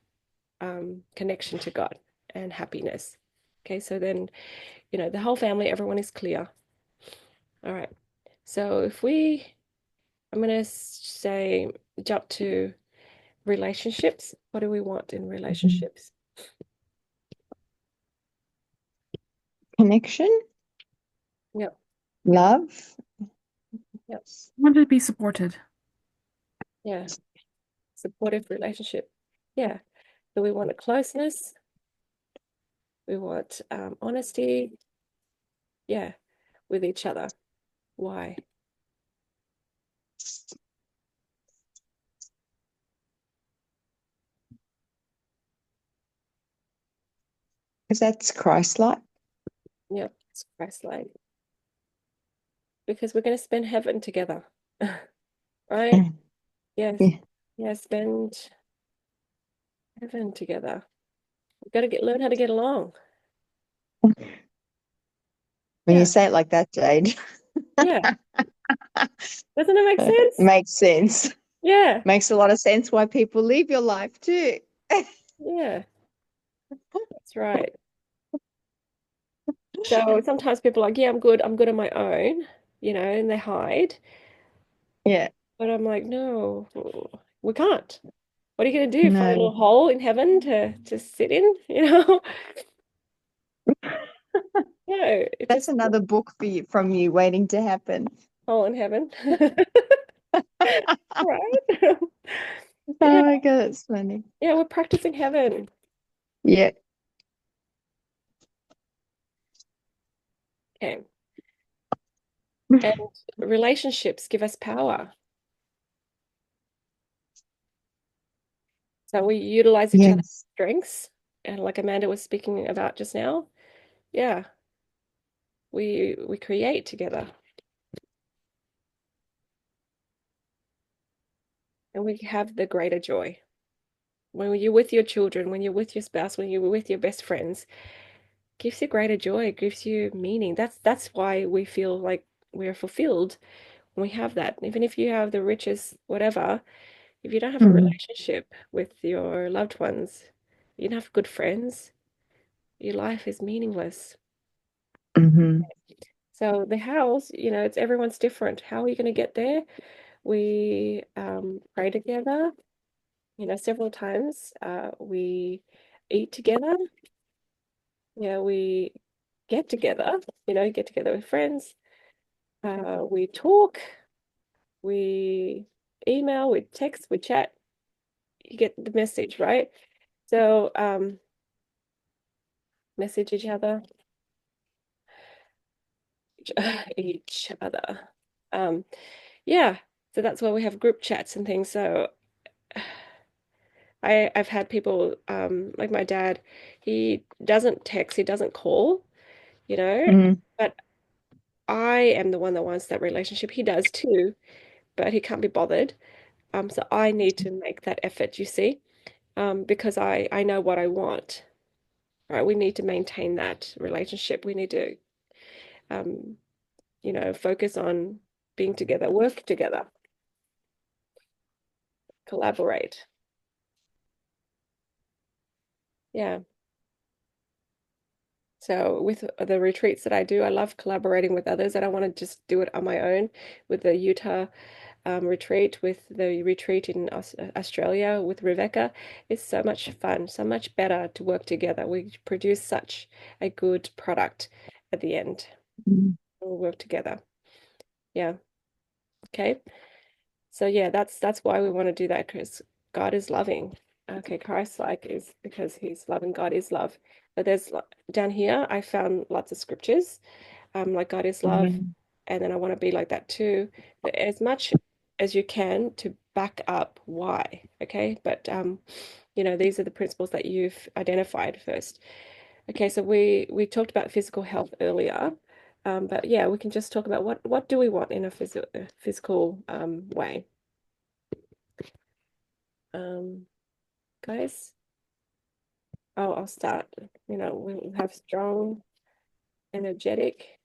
connection to God and happiness. Okay, so then, the whole family, everyone is clear. All right. So I'm going to say, jump to relationships. What do we want in relationships? Connection, Yep. love, Yep. I want to be supported. Yeah. Supportive relationship. Yeah. So we want a closeness. We want honesty. Yeah. With each other. Why? because that's Christ-like. Yep. It's Christ-like. Because we're going to spend heaven together. Right? Yes. Yeah. Yeah. Spend heaven together. We've got to learn how to get along. When Yeah. you say it like that, Jade, Yeah. Doesn't it make it sense? makes sense. Yeah. Makes a lot of sense why people leave your life too. Yeah. That's right. So sometimes people are like, yeah, I'm good on my own, and they hide. Yeah. But I'm like, no, we can't. What are you going to do? Find a No. little hole in heaven to sit in, you know? No, it's That's just a another book for you, from you waiting to happen. hole in heaven. Right? Oh Yeah, my God, that's funny. yeah, we're practicing heaven. Yeah. Okay. And relationships give us power. So we utilize each other's Yes. strengths. And like Amanda was speaking about just now, yeah, we create together. And we have the greater joy. When you're with your children, when you're with your spouse, when you're with your best friends, gives you greater joy, it gives you meaning. That's why we feel like we're fulfilled when we have that. Even if you have the richest whatever, if you don't have a Mm. relationship with your loved ones, you don't have good friends, your life is meaningless. Mm-hmm. So the house, it's everyone's different. How are you going to get there? We pray together, several times. We eat together. Yeah, we get together with friends. We talk, we email, we text, we chat. You get the message, right? So, message each other, each other. Um, yeah, so that's why we have group chats and things. So I've had people, like my dad, he doesn't text, he doesn't call, Mm. but I am the one that wants that relationship. He does too, but he can't be bothered. So I need to make that effort, you see, because I know what I want. Right? We need to maintain that relationship. We need to, um, focus on being together, work together, collaborate. Yeah. So with the retreats that I do, I love collaborating with others. I don't want to just do it on my own. With the Utah retreat, with the retreat in Australia with Rebecca, it's so much fun, so much better to work together. We produce such a good product at the end. Mm. We'll work together. Yeah. Okay. So yeah, that's why we want to do that, because God is loving. Okay, Christ-like is because he's loving. God is love. But down here, I found lots of scriptures, like God is love, Mhm. and then I want to be like that too. But as much as you can to back up why, okay? But these are the principles that you've identified first. Okay, so we talked about physical health earlier, but yeah, we can just talk about what do we want in a physical way. Um, guys, I'll start. We'll have strong, energetic,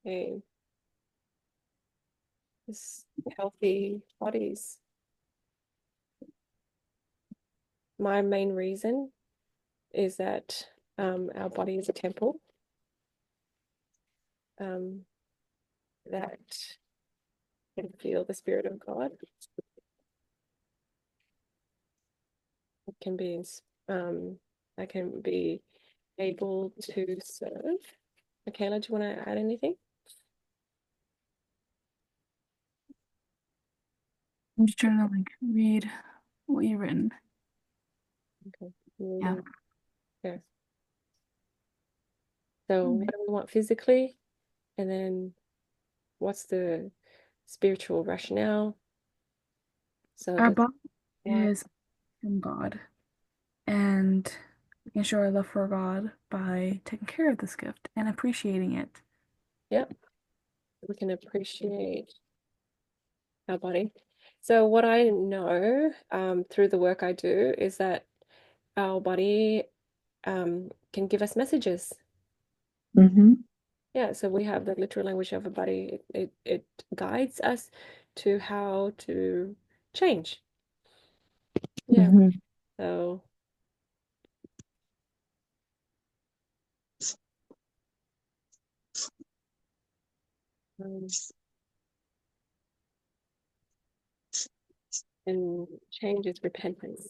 a healthy bodies. My main reason is that our body is a temple, um, that can feel the Spirit of God. It can be, I can be able to serve. Michaela, do you want to add anything? I'm just trying to read what you've written. Okay. Yeah. Yeah. So what do we want physically? And then what's the spiritual rationale? So Our that's body why. is from God, and we can show our love for God by taking care of this gift and appreciating it. Yep. We can appreciate our body. So what I know through the work I do is that our body can give us messages. Mhm. Yeah, so we have the literal language of a body. It guides us to how to change. Yeah. Mhm. So um, and change is repentance.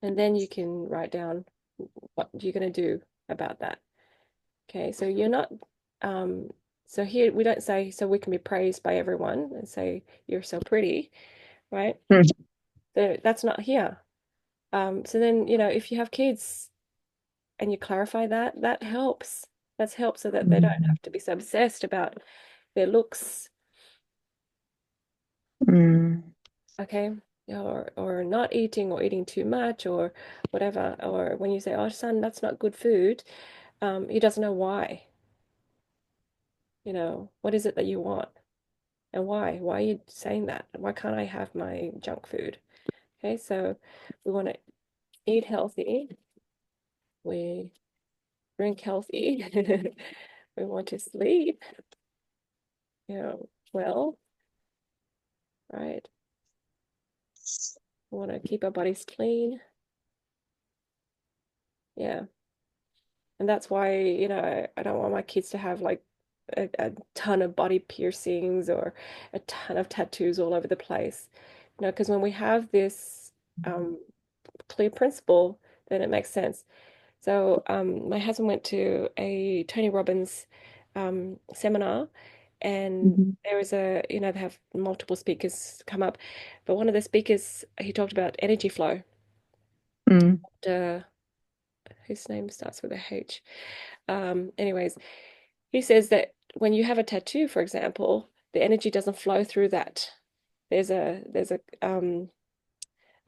And then you can write down what you're going to do about that. Okay, so you're not, so here we don't say, so we can be praised by everyone and say, you're so pretty, right? Mm. So that's not here. So then, if you have kids and you clarify that, that helps. That's helps so that they don't Mhm. have to be so obsessed about their looks, Mm. okay? Or not eating or eating too much or whatever. Or when you say, oh, son, that's not good food, he doesn't know why. What is it that you want? And why? Why are you saying that? Why can't I have my junk food? Okay, so we want to eat healthy. We drink healthy. We want to sleep, well, right? We want to keep our bodies clean. Yeah. And that's why, I don't want my kids to have like a ton of body piercings or a ton of tattoos all over the place. Because when we have this clear principle, then it makes sense. So my husband went to a Tony Robbins seminar, and Mhm. there was they have multiple speakers come up, but one of the speakers, he talked about energy flow. Mm. Uh, his name starts with a H. Anyways, he says that when you have a tattoo, for example, the energy doesn't flow through that. There's a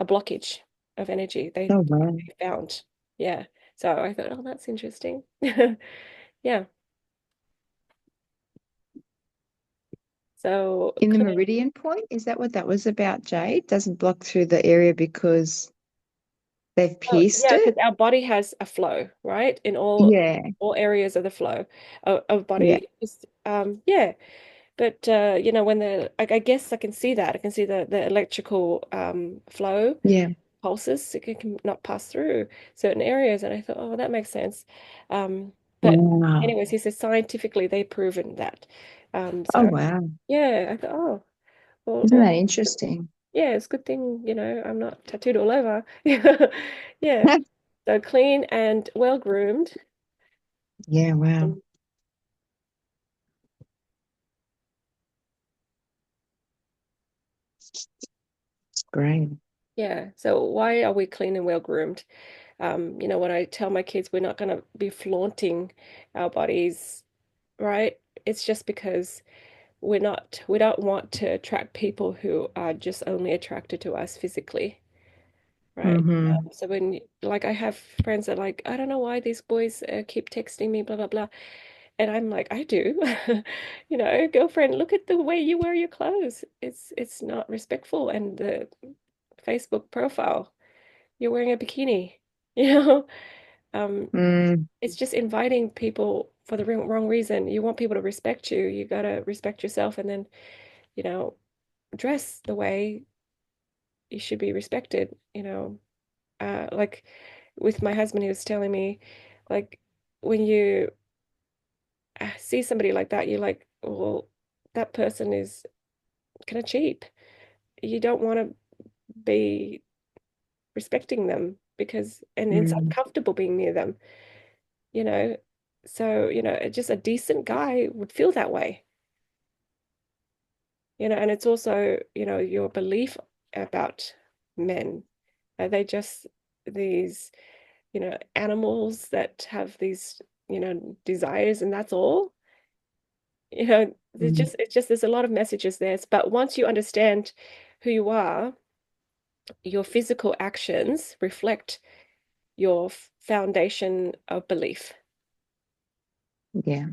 blockage of energy Oh, wow. they found. Yeah. So I thought, oh, that's interesting. Yeah. So In the clean. meridian point, is that what that was about, Jade? Doesn't block through the area because they've Oh, pierced yeah, because it? our body has a flow, right? In Yeah. all areas of the flow of Yeah. body. Yeah. But when I guess I can see that. I can see the electrical flow Yeah. pulses. It can not pass through certain areas, and I thought, oh, that makes sense. But Wow. anyways, he says scientifically they've proven that. Oh, So wow. yeah, I thought, oh, Isn't well, that interesting? yeah, it's a good thing, I'm not tattooed all over. Yeah. So clean and well groomed. Yeah, wow. Um, It's great. yeah. So why are we clean and well groomed? When I tell my kids we're not going to be flaunting our bodies, right? It's just because we don't want to attract people who are just only attracted to us physically, right? Mm-hmm. So like, I have friends that are like, I don't know why these boys keep texting me, blah, blah, blah. And I'm like, I do. Girlfriend, look at the way you wear your clothes. It's not respectful. And the Facebook profile, you're wearing a bikini, you know? Um, Mm, it's just inviting people for the wrong reason. You want people to respect you. You gotta respect yourself and then, you know, dress the way you should be respected. Like with my husband, he was telling me, like, when you see somebody like that, you're like, well, that person is kind of cheap. You don't want to be respecting them and it's mm, uncomfortable being near them, you know. So, just a decent guy would feel that way, and it's also, your belief about men. Are they just these, animals that have these, desires and that's all? mm. There's a lot of messages there. But once you understand who you are, your physical actions reflect your foundation of belief. Yeah.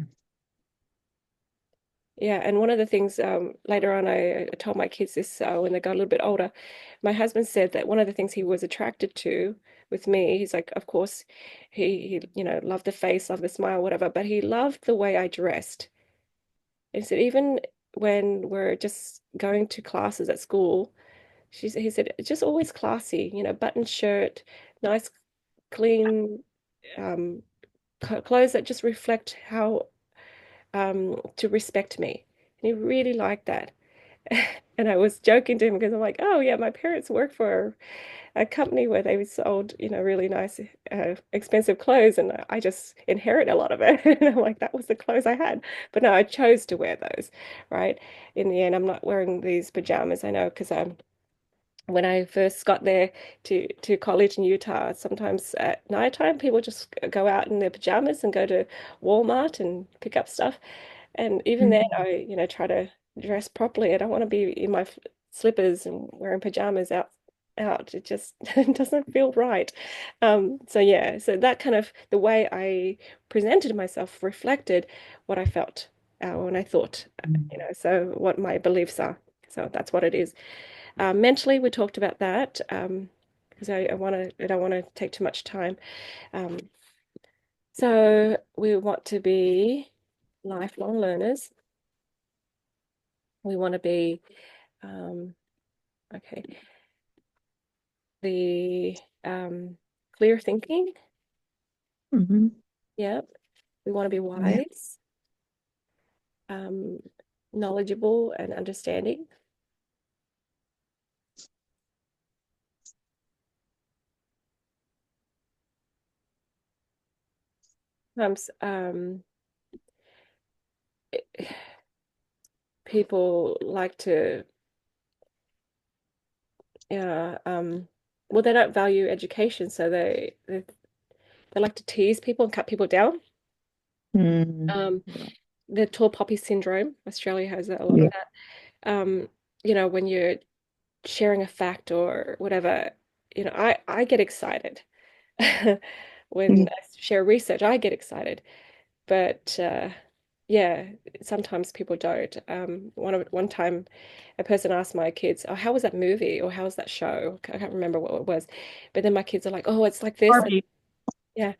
Yeah, and one of the things later on, I told my kids this when they got a little bit older. My husband said that one of the things he was attracted to with me, he's like, of course, he loved the face, loved the smile, whatever, but he loved the way I dressed. He said even when we're just going to classes at school, he said, just always classy, button shirt, nice, clean um, clothes that just reflect how to respect me. And he really liked that. And I was joking to him because I'm like, oh yeah, my parents worked for a company where they sold, really nice, expensive clothes, and I just inherit a lot of it. And I'm like, that was the clothes I had. But no, I chose to wear those, right? In the end, I'm not wearing these pajamas. I know because when I first got there to college in Utah, sometimes at nighttime people just go out in their pajamas and go to Walmart and pick up stuff. And even then, Mm, I try to dress properly. I don't want to be in my slippers and wearing pajamas out. It just doesn't feel right. So yeah, so that kind of the way I presented myself reflected what I felt when I thought, mm, so what my beliefs are. So that's what it is. Mentally, we talked about that because I don't want to take too much time. Um, so we want to be lifelong learners. We want to be, um, okay, the clear thinking. mhm. Yep. We want to be Yeah. wise, um, knowledgeable, and understanding. Sometimes people like to, well, they don't value education, so they like to tease people and cut people down. Mm, Um, the tall poppy syndrome, Australia has a lot yeah. of that. Um, when you're sharing a fact or whatever, I get excited when Yeah. I share research. I get excited, but yeah, sometimes people don't. One time, a person asked my kids, "Oh, how was that movie?" or "How was that show?" I can't remember what it was, but then my kids are like, "Oh, it's like this." Barbie. Yeah.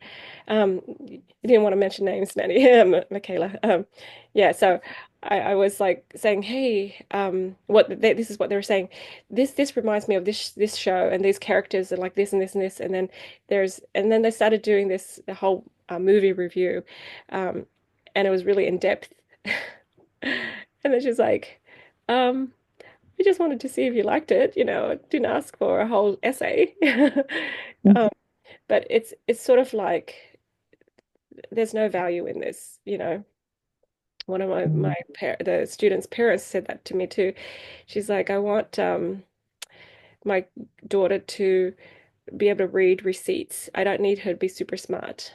You didn't want to mention names, Manny, Michaela. Yeah, so I was like saying, hey, this is what they were saying. This reminds me of this show, and these characters are like this and this and this, and then they started doing the whole movie review, um, and it was really in depth. And then she's like, um, I just wanted to see if you liked it, I didn't ask for a whole essay. Mm. Um, but it's sort of like there's no value in this. One of the students' parents said that to me too. She's like, I want my daughter to be able to read receipts. I don't need her to be super smart.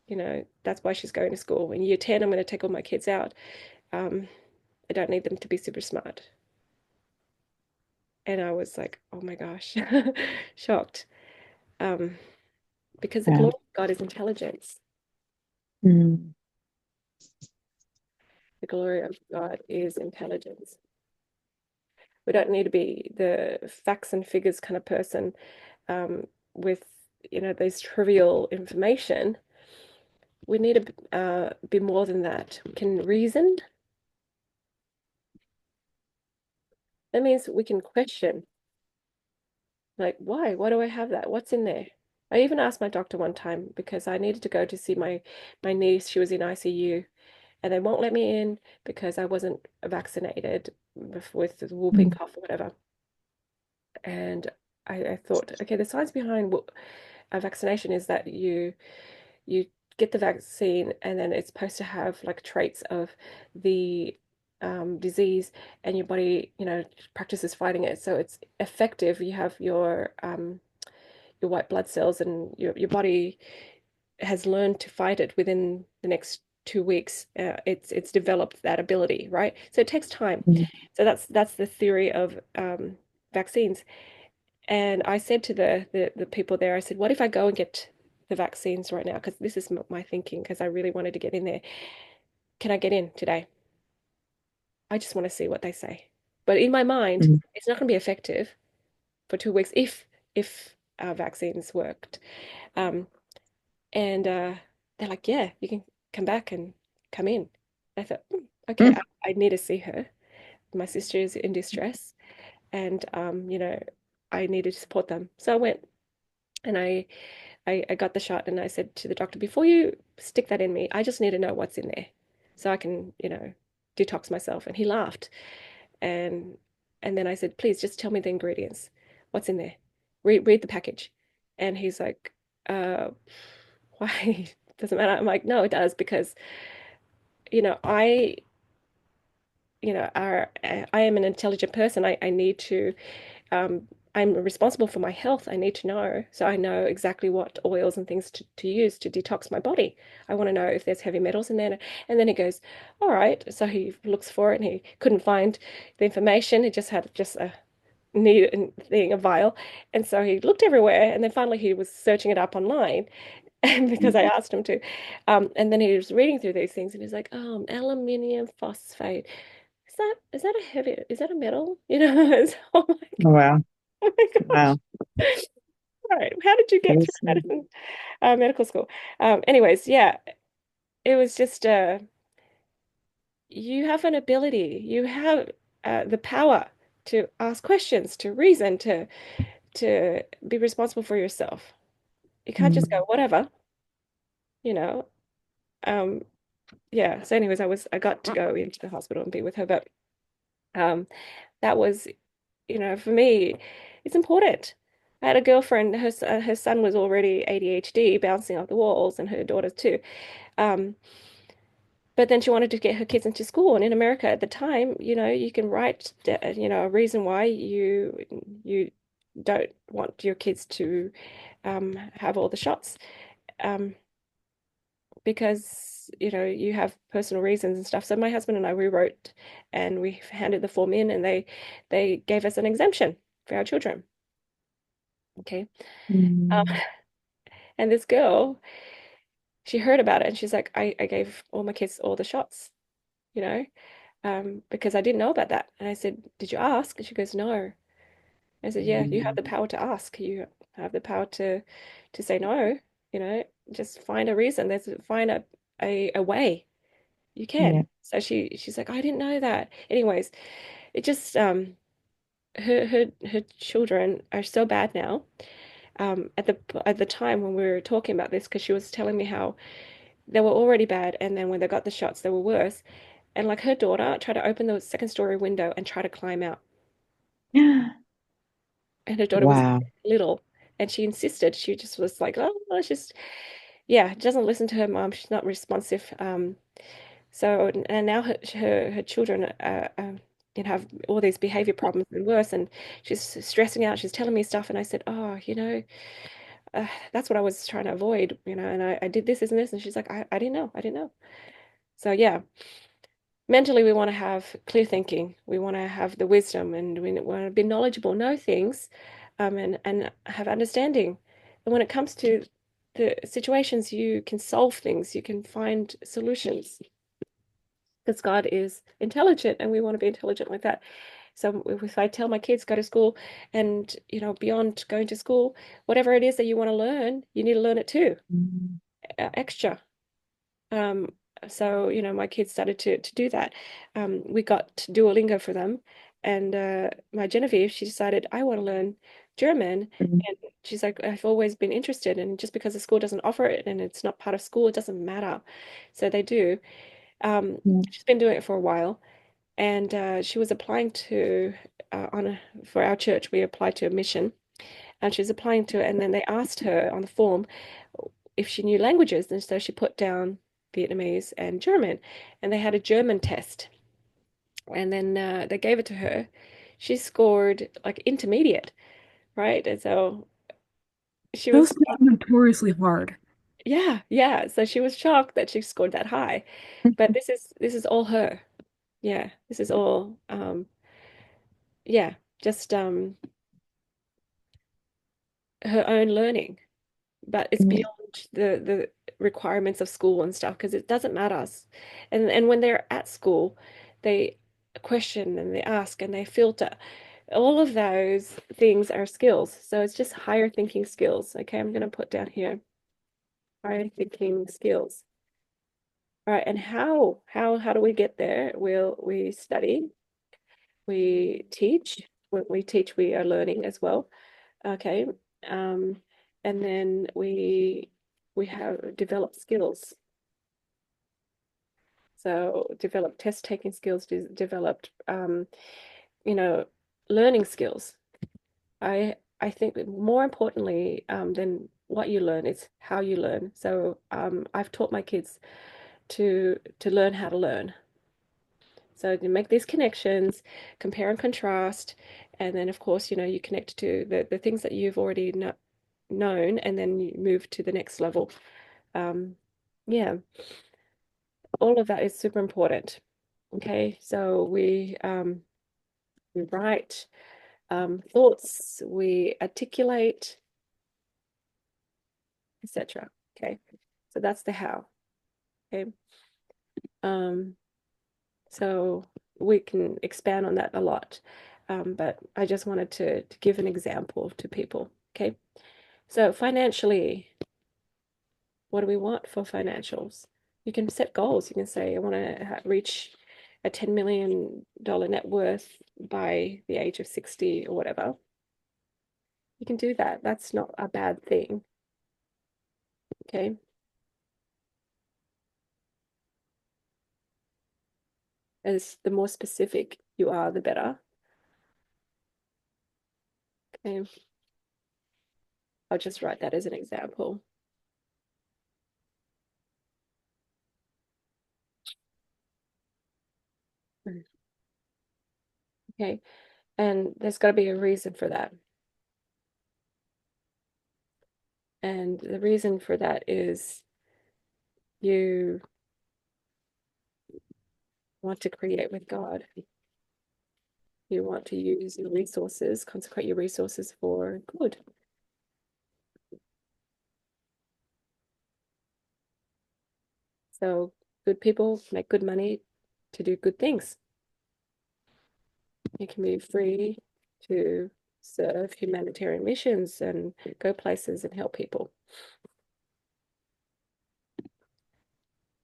That's why she's going to school. In year 10, I'm going to take all my kids out. Um, I don't need them to be super smart. And I was like, oh my gosh, shocked. Um, because the Yeah. glory of God is intelligence. Mm. The glory of God is intelligence. We don't need to be the facts and figures kind of person with, those trivial information. We need to be more than that. We can reason. That means we can question, like, why? Why do I have that? What's in there? I even asked my doctor one time because I needed to go to see my niece. She was in ICU, and they won't let me in because I wasn't vaccinated with the whooping Mm. cough or whatever. And I thought, okay, the science behind a vaccination is that you get the vaccine and then it's supposed to have like traits of the disease, and your body, practices fighting it. So it's effective. You have your white blood cells, and your body has learned to fight it within the next 2 weeks. It's developed that ability, right? So it takes time. Mm. So that's the theory of vaccines. And I said to the people there, I said, what if I go and get the vaccines right now? Because this is my thinking, because I really wanted to get in there. Can I get in today? I just want to see what they say. But in my mind, Mm. it's not going to be effective for 2 weeks if our vaccines worked. Um, and they're like, yeah, you can come back and come in. I thought, okay, Mm. I need to see her. My sister is in distress, and I needed to support them. So I went, and I got the shot, and I said to the doctor, before you stick that in me, I just need to know what's in there so I can, detox myself. And he laughed. And and then I said, please just tell me the ingredients. What's in there? Read the package. And he's like, why? Doesn't matter. I'm like, no, it does, because, I, I am an intelligent person. I need to um, I'm responsible for my health. I need to know. So I know exactly what oils and things to use to detox my body. I want to know if there's heavy metals in there. And then he goes, all right. So he looks for it and he couldn't find the information. He just had just a needle thing, a vial. And so he looked everywhere. And then finally he was searching it up online. And because I asked him to. And then he was reading through these things and he's like, aluminium phosphate. Is that a heavy, is that a metal? Oh my Oh, wow. Oh my gosh. Wow. All right. How did you That get through is, medical school? Anyways, yeah, it was just you have an ability, you have the power to ask questions, to reason, to be responsible for yourself. You can't just go, mm. whatever, you know. Um, yeah. So anyways, I got to go into the hospital and be with her, but um that was, for me, it's important. I had a girlfriend, her son was already ADHD, bouncing off the walls, and her daughter too. Um, but then she wanted to get her kids into school, and in America at the time, you can write, a reason why you don't want your kids to have all the shots, um, because you have personal reasons and stuff. So my husband and I, we wrote, and we handed the form in, and they gave us an exemption for our children. Okay. Um, Mm. and this girl, she heard about it and she's like, I gave all my kids all the shots, you know, because I didn't know about that. And I said, did you ask? And she goes, no. I said, yeah, you have the power to ask. You have the power to say no, just find a reason. Find a way. You Yeah. can. So she's like, I didn't know that. Anyways, it just her children are so bad now. At the time when we were talking about this, because she was telling me how they were already bad, and then when they got the shots, they were worse. And like her daughter tried to open the second story window and try to climb out. And her daughter was Wow. little, and she insisted. She just was like, oh, it's just, yeah, doesn't listen to her mom. She's not responsive. So, and now her children have all these behavior problems and worse, and she's stressing out. She's telling me stuff, and I said, oh, that's what I was trying to avoid, and I did this and this, and she's like, I didn't know. I didn't know. So yeah, mentally we want to have clear thinking. We want to have the wisdom, and we want to be knowledgeable, know things, and have understanding. And when it comes to the situations, you can solve things, you can find solutions because God is intelligent and we want to be intelligent like that. So if I tell my kids go to school and, beyond going to school, whatever it is that you want to learn, you need to learn it too, Mm. extra. Um, so, my kids started to do that. We got Duolingo for them. And my Genevieve, she decided, I want to learn German. Mm. And she's like, I've always been interested. And just because the school doesn't offer it and it's not part of school, it doesn't matter. So they do. Yeah. She's been doing it for a while. And she was applying to, for our church, we applied to a mission. And she was applying to it. And then they asked her on the form if she knew languages. And so she put down Vietnamese and German. And they had a German test. And then they gave it to her. She scored like intermediate, right? And so she Those was, sound notoriously hard. yeah, yeah. So she was shocked that she scored that high. But this is all her. Yeah, this is all yeah, just her own learning. But it's Yeah. beyond the requirements of school and stuff because it doesn't matter. And when they're at school, they question and they ask and they filter. All of those things are skills. So it's just higher thinking skills. Okay, I'm going to put down here higher thinking skills. All right, and how do we get there? We study, we teach. When we teach, we are learning as well. Okay. Um, and then we have developed skills. So developed test taking skills, developed you know, learning skills. I think that more importantly than what you learn is how you learn. So I've taught my kids to learn how to learn. So to make these connections, compare and contrast, and then of course, you connect to the things that you've already known, and then you move to the next level. Yeah, all of that is super important. Okay, so we write thoughts, we articulate, etc. Okay, so that's the how. Okay, um, so we can expand on that a lot, but I just wanted to give an example to people. Okay, so financially, what do we want for financials? You can set goals. You can say, I want to reach a $10 million net worth by the age of 60 or whatever. You can do that. That's not a bad thing. Okay. As the more specific you are, the better. Okay. I'll just write that as an example. Okay. And there's got to be a reason for that. And the reason for that is you want to create with God. You want to use your resources, consecrate your resources for good. So good people make good money to do good things. You can be free to serve humanitarian missions and go places and help people.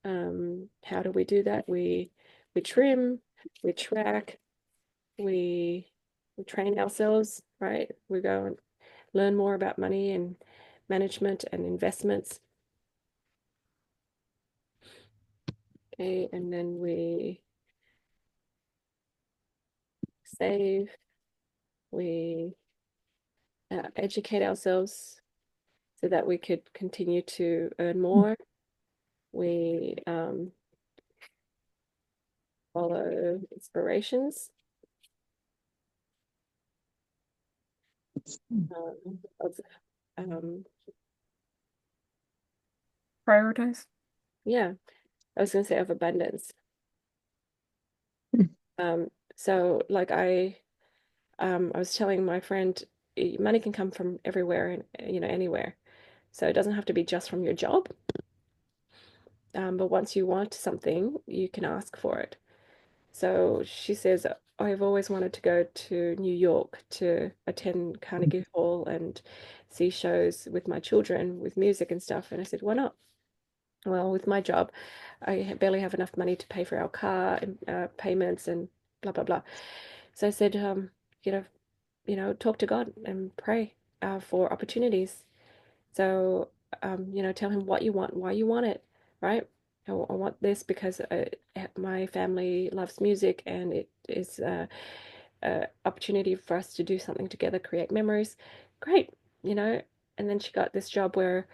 How do we do that? We trim, we track, we train ourselves, right? We go and learn more about money and management and investments. Okay, and then we save, we educate ourselves so that we could continue to earn more. We follow inspirations of Prioritize. yeah, I was going to say of abundance. Mm. So like I was telling my friend, money can come from everywhere and anywhere. So it doesn't have to be just from your job. But once you want something, you can ask for it. So she says, I've always wanted to go to New York to attend Carnegie Hall and see shows with my children with music and stuff. And I said, why not? Well, with my job, I barely have enough money to pay for our car payments and blah, blah, blah. So I said, you know, talk to God and pray for opportunities. So, tell him what you want, why you want it, right? I want this because my family loves music and it is a opportunity for us to do something together, create memories. Great, you know. And then she got this job where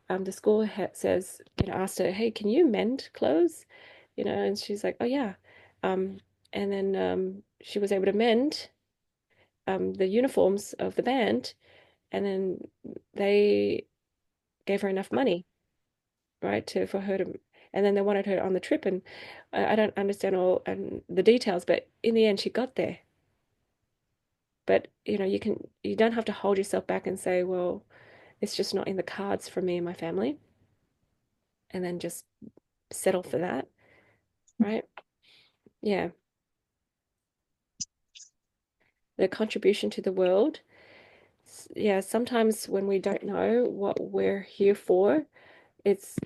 the school says, asked her, hey, can you mend clothes? And she's like, oh, yeah. Um, and then she was able to mend the uniforms of the band, and then they gave her enough money, right, to for her to, and then they wanted her on the trip, and I don't understand all and the details, but in the end, she got there. But you don't have to hold yourself back and say, well, it's just not in the cards for me and my family, and then just settle for that, right? Yeah, the contribution to the world. Yeah, sometimes when we don't know what we're here for, it's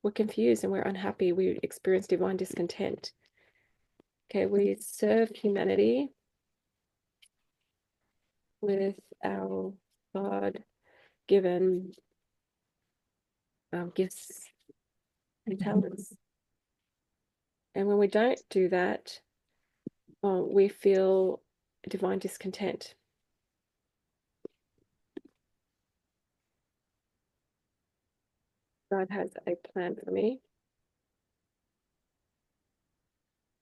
we're confused and we're unhappy. We experience divine discontent. Okay, we serve humanity with our God-given gifts and talents. And when we don't do that, we feel divine discontent. God has a plan for me.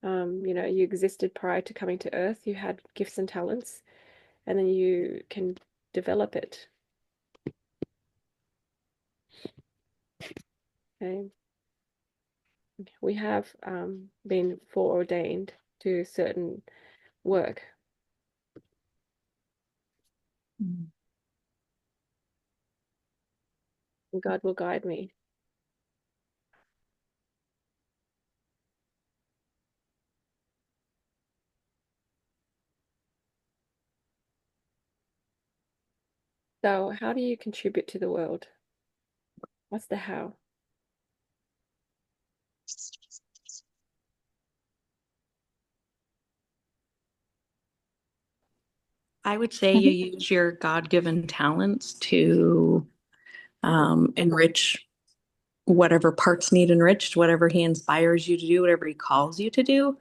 You existed prior to coming to earth. You had gifts and talents, and then you can develop it. Okay. We have been foreordained to certain work. Mm. And God will guide me. So, how do you contribute to the world? What's the how? I would say you use your God-given talents to enrich whatever parts need enriched, whatever he inspires you to do, whatever he calls you to do.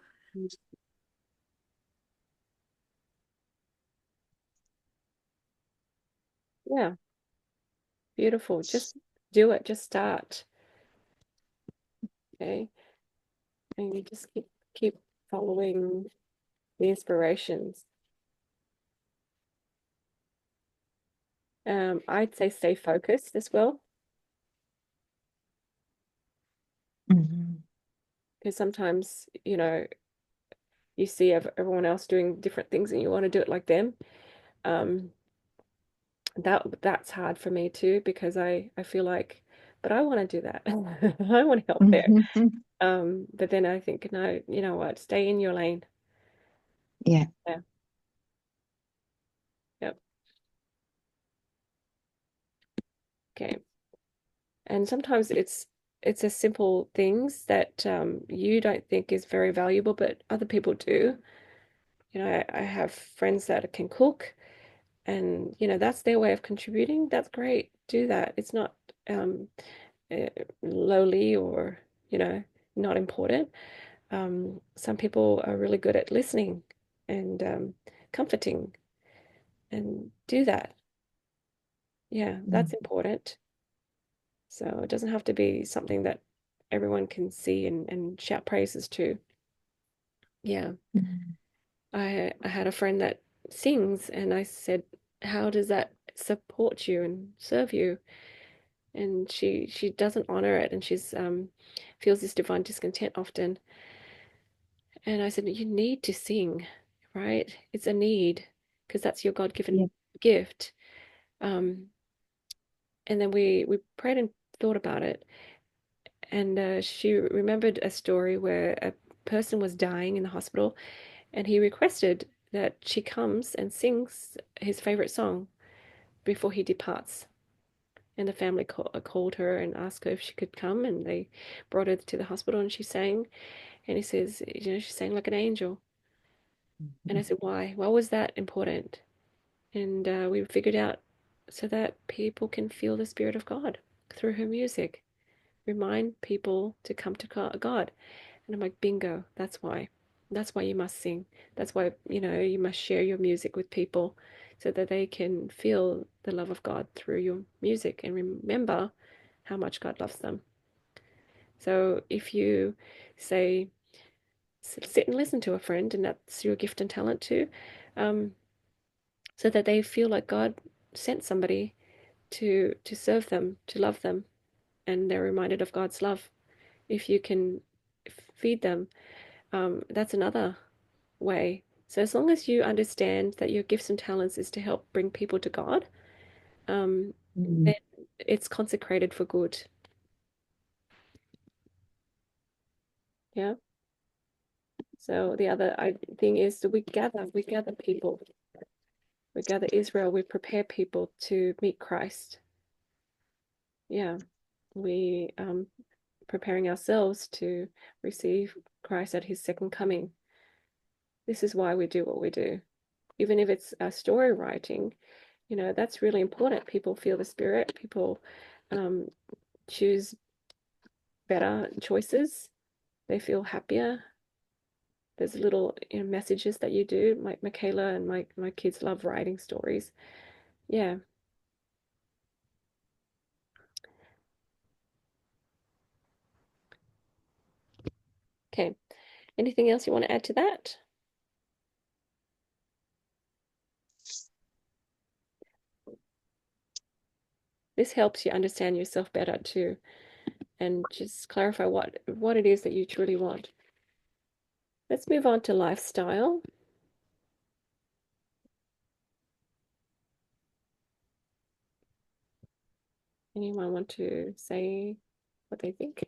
Yeah, beautiful. Just do it. Just start. Okay. And you just keep following the inspirations. I'd say stay focused as well, Mhm. because sometimes, you see everyone else doing different things and you want to do it like them. Um, that's hard for me too, because I feel like, but I want to do that. I want to help there. Mhm. But then I think, no, you know what? Stay in your lane. Yeah. Yeah. Yep. Okay. And sometimes it's a simple things that you don't think is very valuable, but other people do. I have friends that can cook, and that's their way of contributing. That's great. Do that. It's not um, lowly or not important. Some people are really good at listening. and comforting, and do that. Yeah, that's important. So it doesn't have to be something that everyone can see and shout praises to. Yeah. I had a friend that sings, and I said, how does that support you and serve you? And she doesn't honor it, and she's feels this divine discontent often. And I said, you need to sing, right? It's a need because that's your God-given gift. Um, and then we prayed and thought about it, and she remembered a story where a person was dying in the hospital, and he requested that she comes and sings his favorite song before he departs. And the family called her and asked her if she could come, and they brought her to the hospital, and she sang. And he says, she sang like an angel. And I said, why? Why was that important? And we figured out so that people can feel the Spirit of God through her music, remind people to come to God. And I'm like, bingo, that's why. That's why you must sing. That's why, you must share your music with people so that they can feel the love of God through your music and remember how much God loves them. So if you say, sit and listen to a friend, and that's your gift and talent too, um, so that they feel like God sent somebody to serve them, to love them, and they're reminded of God's love. If you can feed them, that's another way. So as long as you understand that your gifts and talents is to help bring people to God, then it's consecrated for good. Yeah. So the other thing is that we gather people, we gather Israel, we prepare people to meet Christ. Yeah, we preparing ourselves to receive Christ at his second coming. This is why we do what we do. Even if it's story writing, that's really important. People feel the Spirit, people choose better choices, they feel happier. There's little messages that you do. Like Michaela and my kids love writing stories. Yeah. Okay. Anything else you want to add to that? This helps you understand yourself better too, and just clarify what it is that you truly want. Let's move on to lifestyle. Anyone want to say what they think?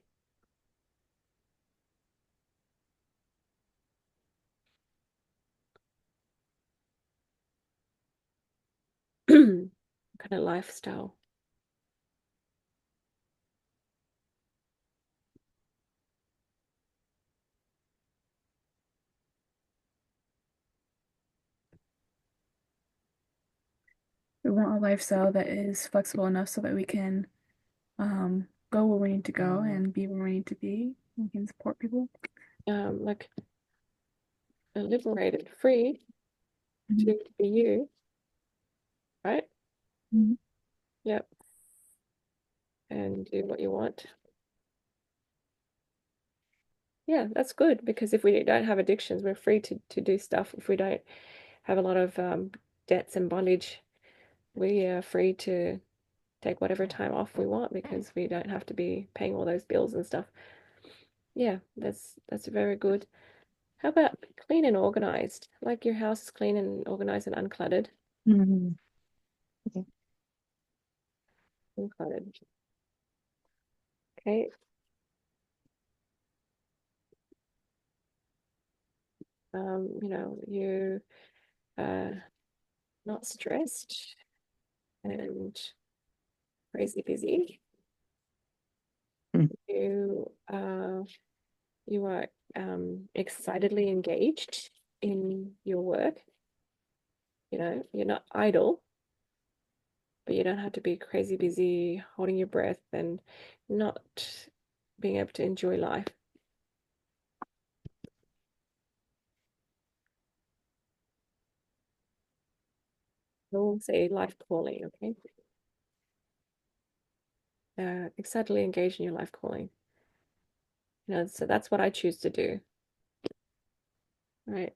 Kind of lifestyle. We want a lifestyle that is flexible enough so that we can go where we need to go and be where we need to be. We can support people. Like liberated, free to be you, right? Mm-hmm. Yep. And do what you want. Yeah, that's good, because if we don't have addictions, we're free to do stuff. If we don't have a lot of debts and bondage, we are free to take whatever time off we want because we don't have to be paying all those bills and stuff. Yeah, that's very good. How about clean and organized? Like your house is clean and organized and uncluttered. Okay. Uncluttered. Okay. You not stressed and crazy busy. You you are excitedly engaged in your work. You're not idle, but you don't have to be crazy busy, holding your breath and not being able to enjoy life. We'll say life calling, okay? Excitedly engage in your life calling. So that's what I choose to do, right?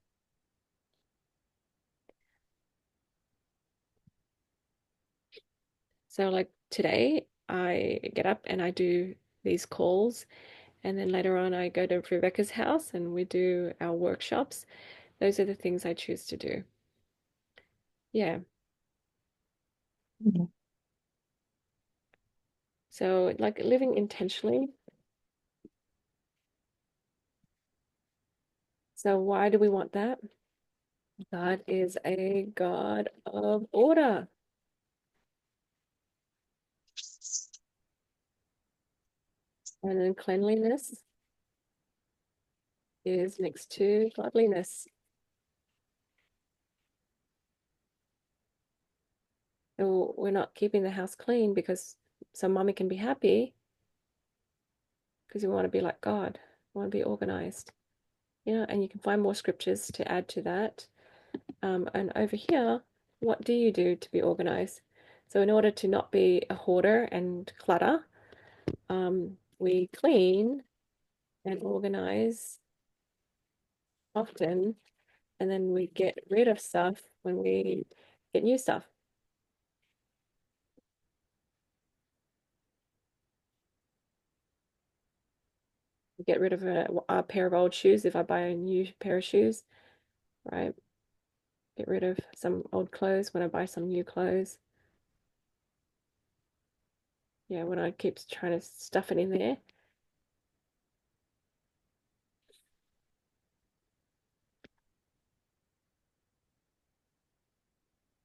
So like today, I get up and I do these calls, and then later on I go to Rebecca's house and we do our workshops. Those are the things I choose to do. Yeah. Yeah. So like living intentionally. So why do we want that? God is a God of order. And then cleanliness is next to godliness. So we're not keeping the house clean because so mommy can be happy, because we want to be like God. We want to be organized. And you can find more scriptures to add to that. And over here, what do you do to be organized? So in order to not be a hoarder and clutter, we clean and organize often, and then we get rid of stuff when we get new stuff. We get rid of a pair of old shoes if I buy a new pair of shoes, right? Get rid of some old clothes when I buy some new clothes. Yeah, when I keep trying to stuff it in there.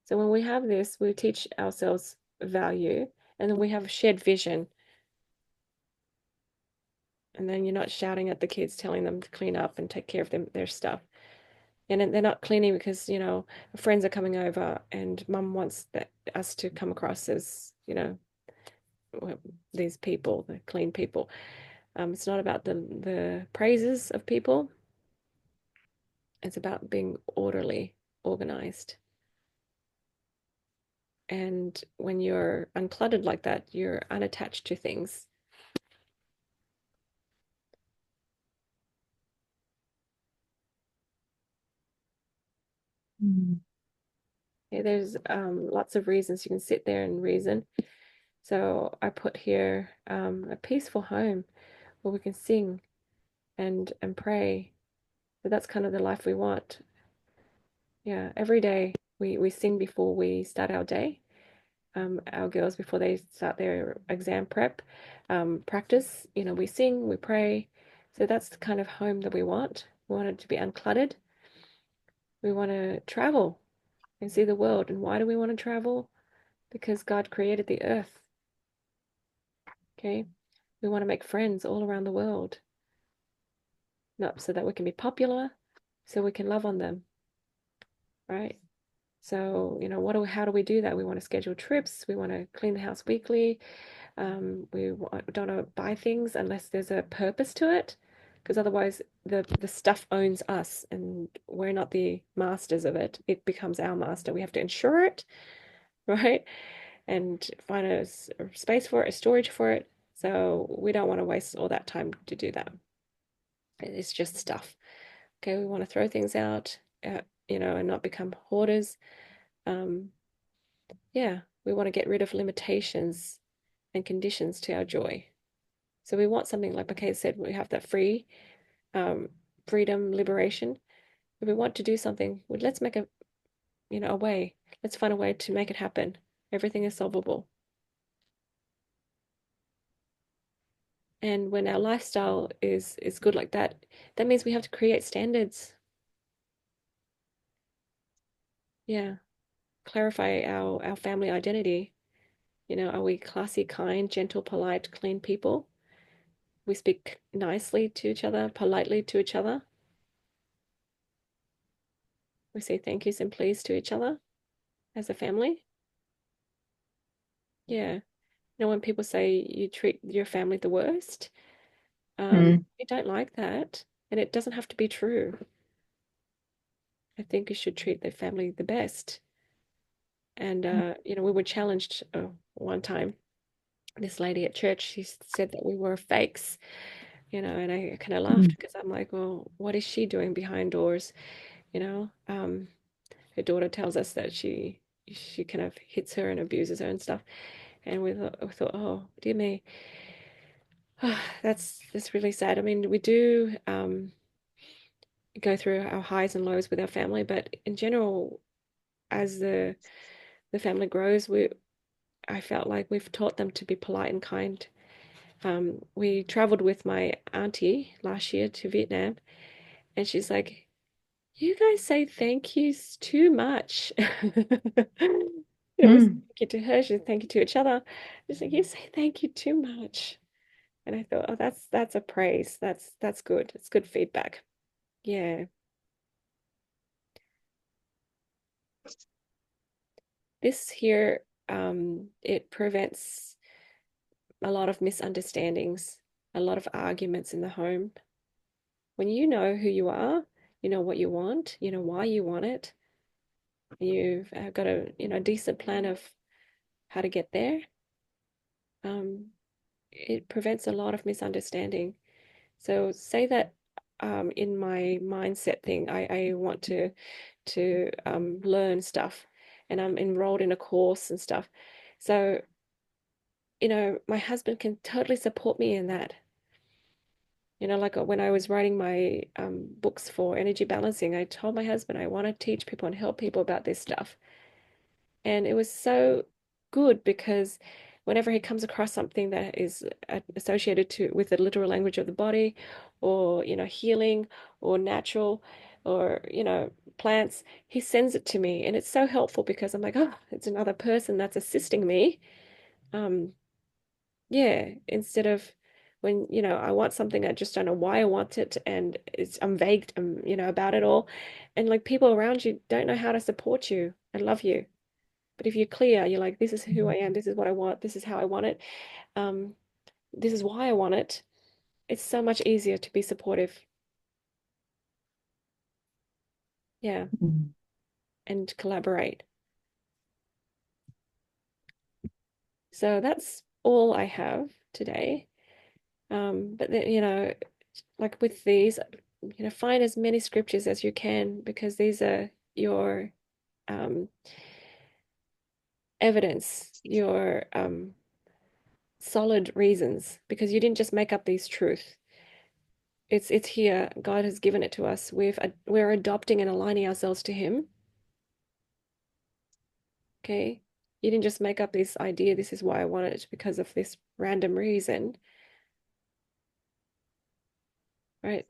So when we have this, we teach ourselves value, and then we have a shared vision. And then you're not shouting at the kids, telling them to clean up and take care of their stuff. And they're not cleaning because, friends are coming over and mum wants us to come across as, these people, the clean people. It's not about the praises of people. It's about being orderly, organized. And when you're uncluttered like that, you're unattached to things. Mm. Okay, there's lots of reasons you can sit there and reason. So I put here a peaceful home where we can sing and pray. So that's kind of the life we want. Yeah, every day we sing before we start our day. Our girls, before they start their exam prep, practice, we sing, we pray. So that's the kind of home that we want. We want it to be uncluttered. We want to travel and see the world. And why do we want to travel? Because God created the earth. Okay. We want to make friends all around the world, not so that we can be popular, so we can love on them, right? So, how do we do that? We want to schedule trips. We want to clean the house weekly. We don't want to buy things unless there's a purpose to it, because otherwise the stuff owns us and we're not the masters of it. It becomes our master. We have to insure it, right? And find a space for it, a storage for it. So we don't want to waste all that time to do that. It's just stuff. Okay, we want to throw things out, and not become hoarders. Um, yeah, we want to get rid of limitations and conditions to our joy. So we want something like Kate said, we have that um, freedom, liberation. If we want to do something, well, let's make a way. Let's find a way to make it happen. Everything is solvable. And when our lifestyle is good like that, that means we have to create standards. Yeah, clarify our family identity. Are we classy, kind, gentle, polite, clean people? We speak nicely to each other, politely to each other. We say thank yous and please to each other as a family. Yeah. When people say you treat your family the worst, Mm. I don't like that. And it doesn't have to be true. I think you should treat their family the best. And we were challenged one time. This lady at church, she said that we were fakes, and I kind of laughed because I'm like, well, what is she doing behind doors? Her daughter tells us that she kind of hits her and abuses her and stuff. And we thought, oh, dear me. That's really sad. I mean, we do go through our highs and lows with our family, but in general, as the family grows, I felt like we've taught them to be polite and kind. We traveled with my auntie last year to Vietnam, and she's like, "You guys say thank yous too much." We say Mm. thank you to her, she said thank you to each other. She's like, "You say thank you too much." And I thought, oh, that's a praise. That's good. It's good feedback. Yeah. This here, it prevents a lot of misunderstandings, a lot of arguments in the home. When you know who you are, you know what you want, you know why you want it, you've got a decent plan of how to get there. It prevents a lot of misunderstanding. So say that in my mindset thing, I want to learn stuff, and I'm enrolled in a course and stuff. So my husband can totally support me in that. Like when I was writing my books for energy balancing, I told my husband I want to teach people and help people about this stuff. And it was so good because whenever he comes across something that is associated with the literal language of the body, or healing, or natural, or plants, he sends it to me, and it's so helpful because I'm like, oh, it's another person that's assisting me. Yeah, instead of when I want something, I just don't know why I want it, and I'm vague, about it all, and like people around you don't know how to support you and love you. But if you're clear, you're like, this is who I am, this is what I want, this is how I want it, um, this is why I want it. It's so much easier to be supportive. Yeah, Mm. and collaborate. So that's all I have today. But then, like with these, find as many scriptures as you can, because these are your um, evidence, your solid reasons, because you didn't just make up these truths. It's here. God has given it to us. We're adopting and aligning ourselves to Him. Okay, you didn't just make up this idea. This is why I want it because of this random reason, right?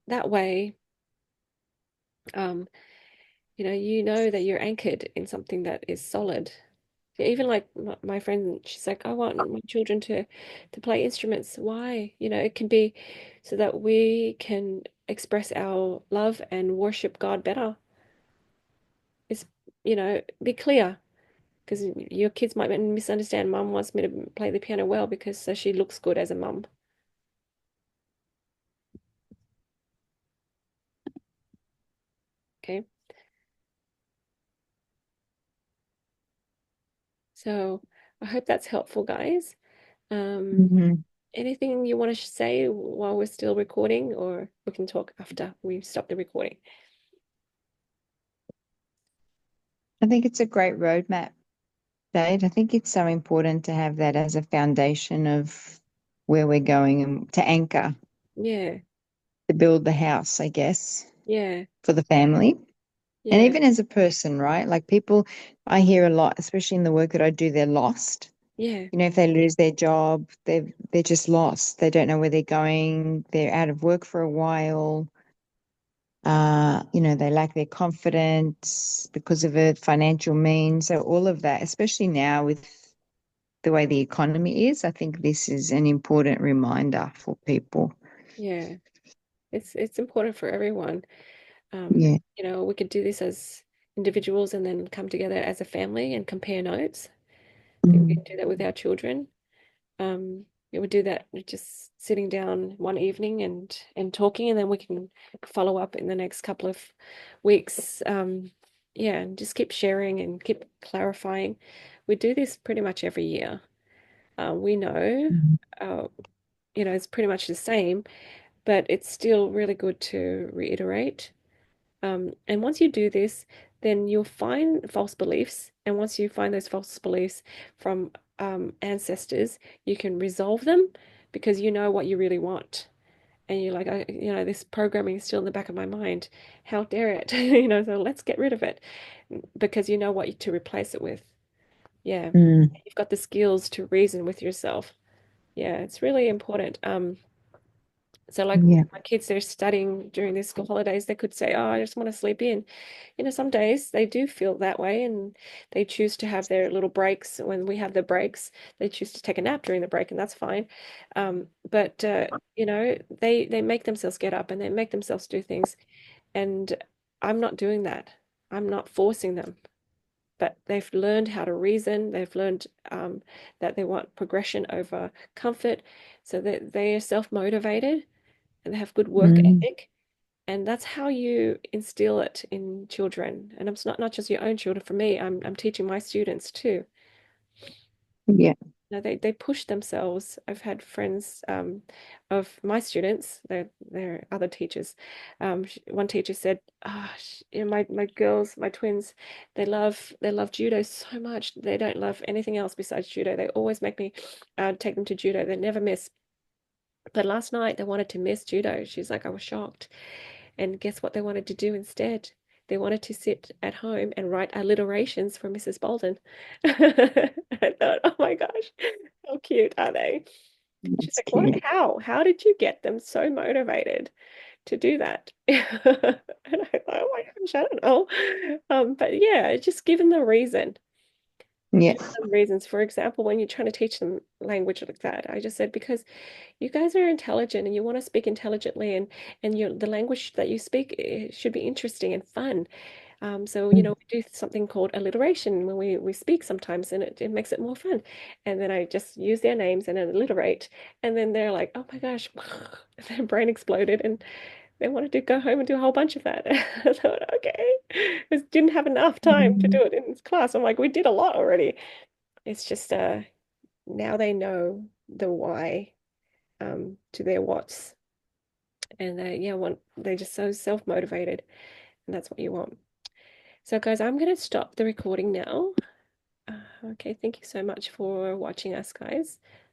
That way, um, that you're anchored in something that is solid. Even like my friend, she's like, I want my children to play instruments. Why? It can be so that we can express our love and worship God better. It's, be clear, because your kids might misunderstand. Mum wants me to play the piano well because so she looks good as a mum. Okay. So I hope that's helpful, guys. Mhm. Anything you want to say while we're still recording, or we can talk after we stop the recording? I think it's a great roadmap, Jade. I think it's so important to have that as a foundation of where we're going and to anchor, Yeah, to build the house, I guess, yeah, for the family. And yeah, even as a person, right? Like people, I hear a lot, especially in the work that I do, they're lost. yeah, If they lose their job, they're just lost. They don't know where they're going. They're out of work for a while. They lack their confidence because of a financial means. So all of that, especially now with the way the economy is, I think this is an important reminder for people. yeah. It's important for everyone. Yeah. We could do this as individuals and then come together as a family and compare notes. I think we Mm. can do that with our children. We would do that just sitting down one evening and talking, and then we can follow up in the next couple of weeks. yeah, and just keep sharing and keep clarifying. We do this pretty much every year. We know, Mm. uh, it's pretty much the same, but it's still really good to reiterate. And once you do this, then you'll find false beliefs. And once you find those false beliefs from ancestors, you can resolve them because you know what you really want. And you're like, this programming is still in the back of my mind. How dare it? So let's get rid of it because you know what to replace it with. Yeah. Mm. You've got the skills to reason with yourself. Yeah, it's really important. So like Yeah. my kids, they're studying during these school holidays, they could say, "Oh, I just want to sleep in." Some days they do feel that way and they choose to have their little breaks. When we have the breaks, they choose to take a nap during the break, and that's fine. But they make themselves get up and they make themselves do things. And I'm not doing that. I'm not forcing them. But they've learned how to reason. They've learned that they want progression over comfort, so that they are self-motivated and they have good work Mm. ethic. And that's how you instill it in children. And it's not just your own children. For me, I'm teaching my students too. Yeah. No, they push themselves. I've had friends of my students, they're other teachers. One teacher said, my girls, my twins, they love judo so much. They don't love anything else besides judo. They always make me take them to judo. They never miss. But last night they wanted to miss judo. She's like, I was shocked. And guess what they wanted to do instead? They wanted to sit at home and write alliterations for Mrs. Bolden. I thought, oh my gosh, how cute are they? She's That's like, what? cute. How did you get them so motivated to do that? And I thought, oh my gosh, I don't know. But yeah, just give them the reason. Yeah. Give them reasons. For example, when you're trying to teach them language like that, I just said, because you guys are intelligent and you want to speak intelligently, and the language that you speak should be interesting and fun. So Mm. we do something called alliteration when we speak sometimes, and it makes it more fun. And then I just use their names and alliterate, and then they're like, oh my gosh, their brain exploded, and they wanted to go home and do a whole bunch of that. I thought, okay, just didn't have enough time to Mm. do it in class. I'm like, we did a lot already. It's just now they know the why to their what's, and they're just so self-motivated, and that's what you want. So guys, I'm going to stop the recording now. Okay, thank you so much for watching us, guys.